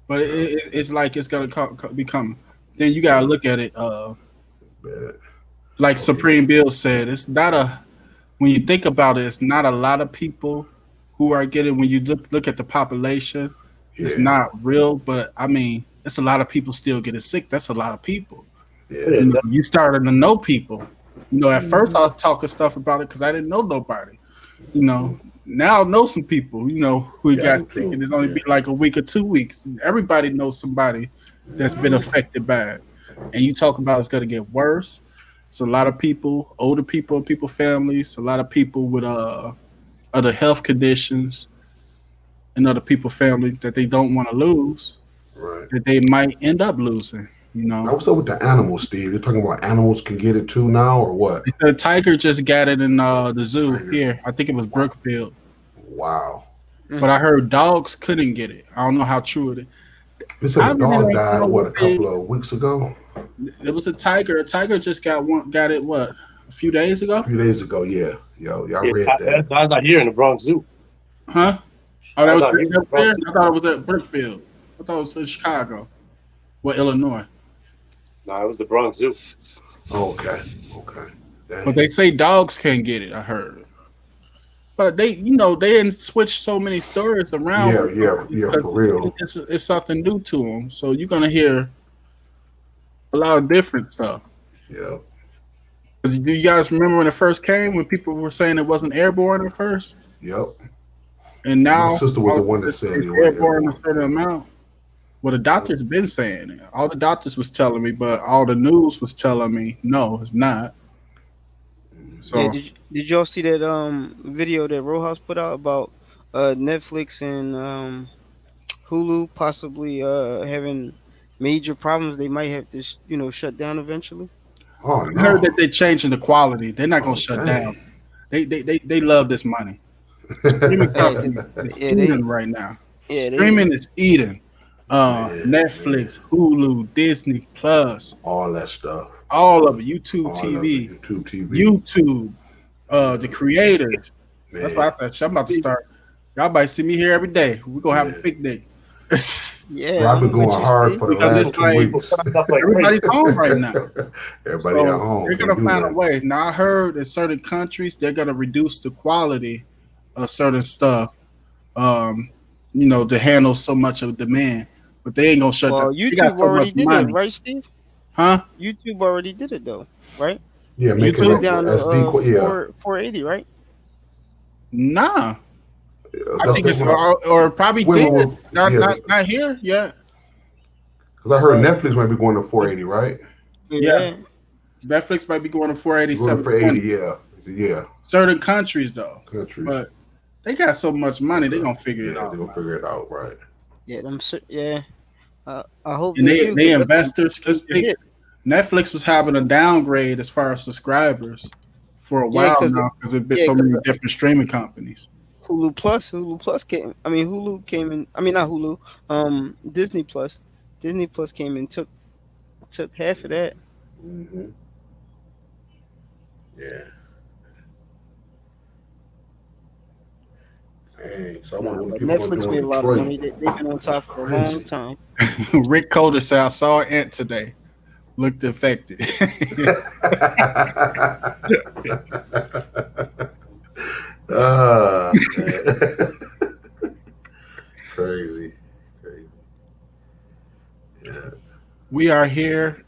But it's like it's gonna be coming. Then you gotta look at it. Like Supreme Bill said, it's not when you think about it, it's not a lot of people who are getting. When you look at the population, it's not real. But I mean, it's a lot of people still getting sick. That's a lot of people. Yeah. You started to know people. At first I was talking stuff about it because I didn't know nobody. Now I know some people, who got sick, and it's only been like a week or 2 weeks. Everybody knows somebody that's been affected by it. And you talk about it's going to get worse. It's a lot of people, older people, families, a lot of people with other health conditions and other people, families that they don't want to lose, that they might end up losing. Now, what's up with the animals, Steve? You're talking about animals can get it too now, or what? The tiger just got it in the zoo here. I think it was Brookfield. Wow. But I heard dogs couldn't get it. I don't know how true it is. They said a dog died, a couple of weeks ago? It was a tiger. A tiger just got it, a few days ago? A few days ago, yeah. Y'all read that. I was not here in the Bronx Zoo. Huh? Oh, that was up there? I thought it was at Brookfield. I thought it was in Chicago. Illinois. No, it was the Bronx Zoo. Okay. Dang. But they say dogs can't get it, I heard. But they didn't switch so many stories around. Yeah, for real. It's something new to them. So you're going to hear a lot of different stuff. Yeah. Do you guys remember when it first came, when people were saying it wasn't airborne at first? Yep. And now my sister was the one that said it's airborne a certain amount. Well, the doctor's been saying it. All the doctors was telling me, but all the news was telling me, no, it's not. So, did y'all see that video that Rojas put out about Netflix and Hulu possibly having major problems? They might have to, shut down eventually. Oh, no. I heard that they're changing the quality. They're not gonna shut down. They love this money. Streaming company is eating right now. Yeah, streaming is eating. Netflix, Hulu, Disney Plus, all that stuff, all of it. YouTube TV, YouTube, the creators. Man. That's why I said I'm about to start. Y'all might see me here every day. We're gonna have a picnic. Well, I've been going hard for the last 2 weeks. Everybody's home right now. Everybody at home. They're gonna find a way. Now I heard in certain countries they're gonna reduce the quality of certain stuff. To handle so much of demand. But they ain't gonna shut down. YouTube already did it, right, Steve? Huh? YouTube already did it though, right? Yeah, make it down to 480, right? Nah, I think it's or probably did. Not here yet. Because I heard Netflix might be going to 480, right? Yeah. Netflix might be going to 487. 480, yeah. Certain countries though. But they got so much money, they're gonna figure it out. They're gonna figure it out, right? Yeah, I hope. And they investors, because Netflix was having a downgrade as far as subscribers for a while now because there's been so many different streaming companies. Hulu Plus came. I mean, Hulu came in. I mean, not Hulu. Disney Plus came and took half of that. Mm-hmm. Yeah. Hey, so Netflix made a lot of money. They've been on top for a long time. Rick Coder said, I saw an ant today. Looked infected. Crazy. We are here.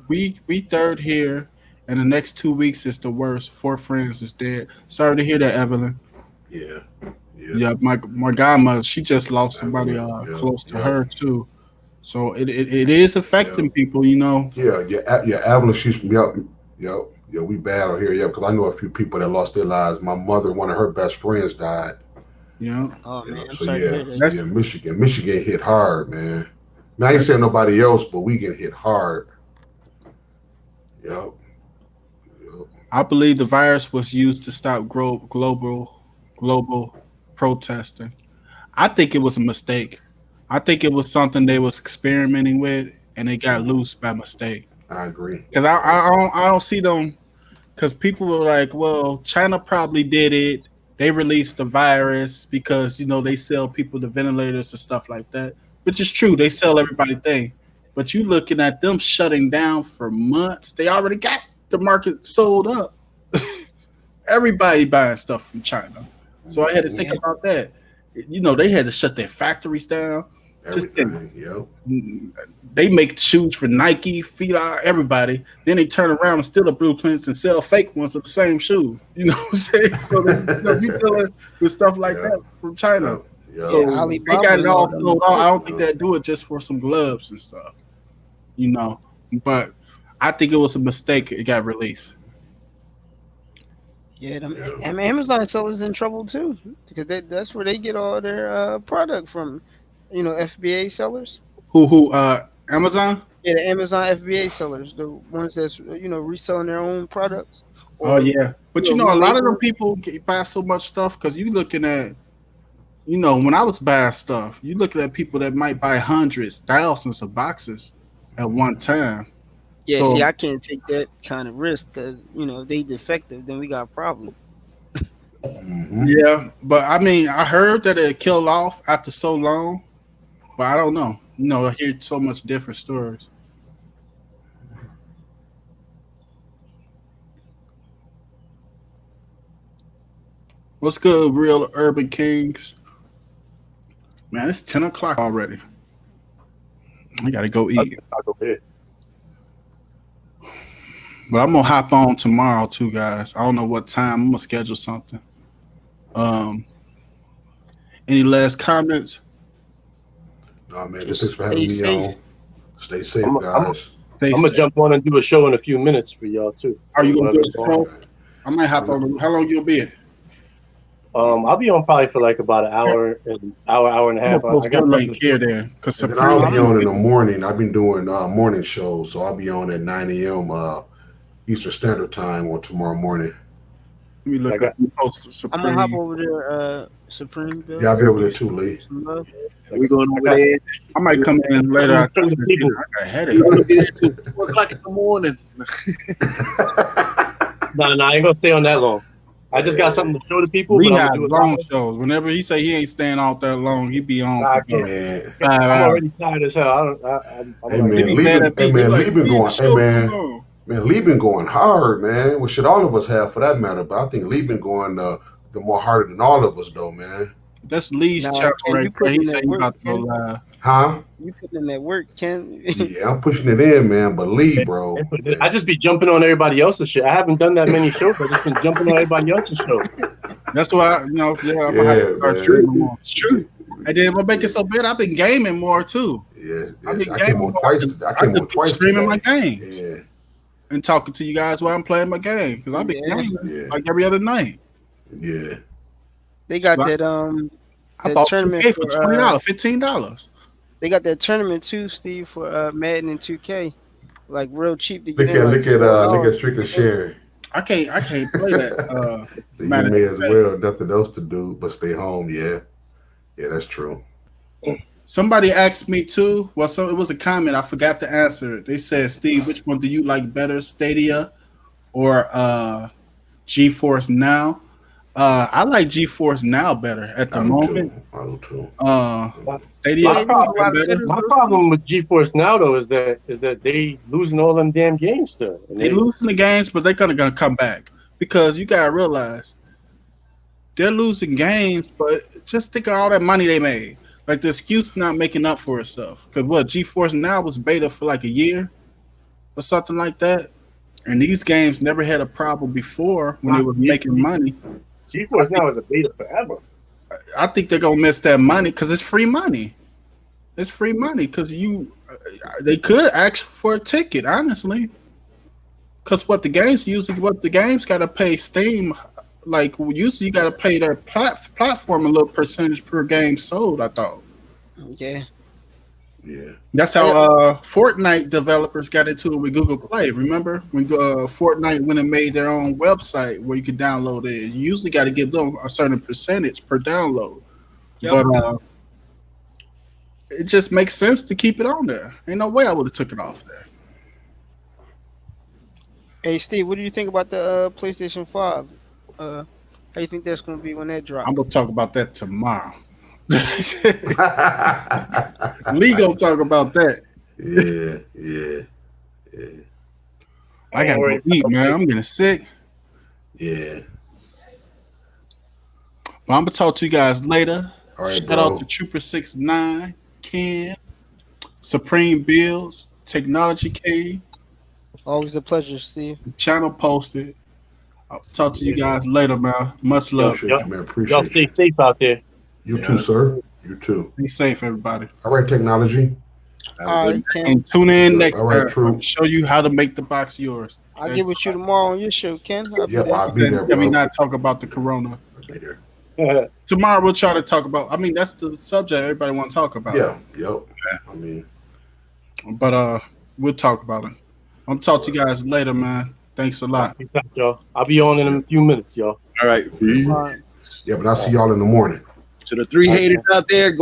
We third here, and the next 2 weeks is the worst. 4 friends is dead. Sorry to hear that, Evelyn. Yeah. Yeah. Yeah, my grandma, she just lost somebody Evelyn, yeah, close to yeah. her too. So it is affecting people, you know. Yeah, Evelyn, she's yeah, we bad out here, yeah, because I know a few people that lost their lives. My mother, one of her best friends died. Yeah. Oh You know, man, I'm so sorry to hear that. That's yeah, Michigan hit hard, man. Now I ain't saying nobody else, but we get hit hard. Yep. I believe the virus was used to stop global protesting. I think it was a mistake. I think it was something they was experimenting with, and they got loose by mistake. I agree. Because I don't see them. Because people were like, well, China probably did it. They released the virus because they sell people the ventilators and stuff like that, which is true. They sell everybody thing, but you looking at them shutting down for months. They already got the market sold up. Everybody buying stuff from China, so I had to think about that. They had to shut their factories down. Everything, yep. They make shoes for Nike, Fila, everybody. Then they turn around and steal the blueprints and sell fake ones of the same shoe. You know what I'm saying? So you dealing with stuff like that from China. Yeah. So Yeah, they got it all sold out. I don't think they do it just for some gloves and stuff. But I think it was a mistake. It got released. Yeah, I mean, Amazon sellers in trouble too because that's where they get all their product from. FBA sellers. Who? Amazon? Yeah, the Amazon FBA sellers, the ones that's reselling their own products. Oh yeah, but a lot of them people buy so much stuff because you looking at, when I was buying stuff, you looking at people that might buy hundreds, thousands of boxes at one time. Yeah, see, I can't take that kind of risk because if they defective, then we got a problem. Mm-hmm. Yeah, but I mean, I heard that it killed off after so long, but I don't know. I hear so much different stories. What's good, real urban kings? Man, it's 10 o'clock already. I gotta go eat. I'll go ahead. But I'm gonna hop on tomorrow too, guys. I don't know what time. I'm gonna schedule something. Any last comments? No, man, just thanks for having me on. Stay safe, guys. I'm gonna jump on and do a show in a few minutes for y'all too. Are you gonna do a show? I might hop on. How long you'll be at? I'll be on probably for like about an hour and a half. I got link here then, because I'll be on in the morning. I've been doing morning shows, so I'll be on at 9 a.m. Eastern Standard Time on tomorrow morning. Let me look. I'm gonna hop over there, Supreme. Bill. Yeah, I'll be over there too, Lee. We going over there. I might come in later. I got a headache. 4 o'clock in the morning. No, I ain't gonna stay on that long. I just got something to show the people. We have long shows. Whenever he say he ain't staying out that long, he be on. I'm already tired as hell. Lee been going hard, man. Well, shit, all of us have for that matter. But I think Lee been going the more harder than all of us, though, man. That's Lee's chapter right there. He said he about to go live. Huh? You putting in that work, Ken? Yeah, I'm pushing it in, man. But Lee, bro, I just be jumping on everybody else's shit. I haven't done that many shows. I just been jumping on everybody else's show. That's why I'm gonna have to start streaming more. It's true. And then what make it so bad? I've been gaming more too. Yeah, I've been I came on twice. Streaming my games. Yeah. And talking to you guys while I'm playing my game because I've been gaming like every other night. Yeah. They got that I bought 2K for $20, $15. They got that tournament too, Steve, for Madden and 2K, like real cheap to get Look at Strict and Share. I can't play that. So you may as well nothing else to do but stay home. Yeah, that's true. Somebody asked me too. Well, it was a comment. I forgot to answer it. They said, Steve, which one do you like better, Stadia or GeForce Now? I like GeForce Now better at the moment. I do too. Stadia. My problem with GeForce Now though is that they losing all them damn games still. They losing the games, but they're gonna come back because you gotta realize they're losing games. But just think of all that money they made. Like the excuse not making up for itself. Because what GeForce Now was beta for like a year or something like that, and these games never had a problem before when they were making money. GeForce Now is a beta forever. I think they're gonna miss that money because it's free money. It's free money because they could ask for a ticket, honestly. Because what the games got to pay Steam, like usually you got to pay their platform a little percentage per game sold. I thought. Yeah. Yeah. That's how Fortnite developers got into it with Google Play. Remember when Fortnite went and made their own website where you could download it? You usually got to give them a certain percentage per download. Yep. But it just makes sense to keep it on there. Ain't no way I would have took it off there. Hey Steve, what do you think about the PlayStation 5? How do you think that's going to be when that drops? I'm gonna talk about that tomorrow. Lee gonna talk about that. Yeah. I gotta go eat, man. I'm getting sick. Yeah. But I'm gonna talk to you guys later. All right, Shout out to Trooper 69, Ken, Supreme Bills, Technology King. Always a pleasure, Steve. Channel posted. I'll talk to you guys later, man. Much love. Y'all stay safe out there. You too, sir. You too. Be safe, everybody. All right, Technology. And tune in next time. True. Show you how to make the box yours. I'll get with you tomorrow on your show, Ken. I'll be there. Let me not talk about the corona. I'll be there. Tomorrow we'll try to talk about. I mean, that's the subject everybody want to talk about. Yeah. Yep. I mean, but we'll talk about it. I'll talk to you guys later, man. Thanks a lot. Y'all. I'll be on in a few minutes, y'all. All right. Yeah, but I'll see y'all in the morning. To the 3 haters out there,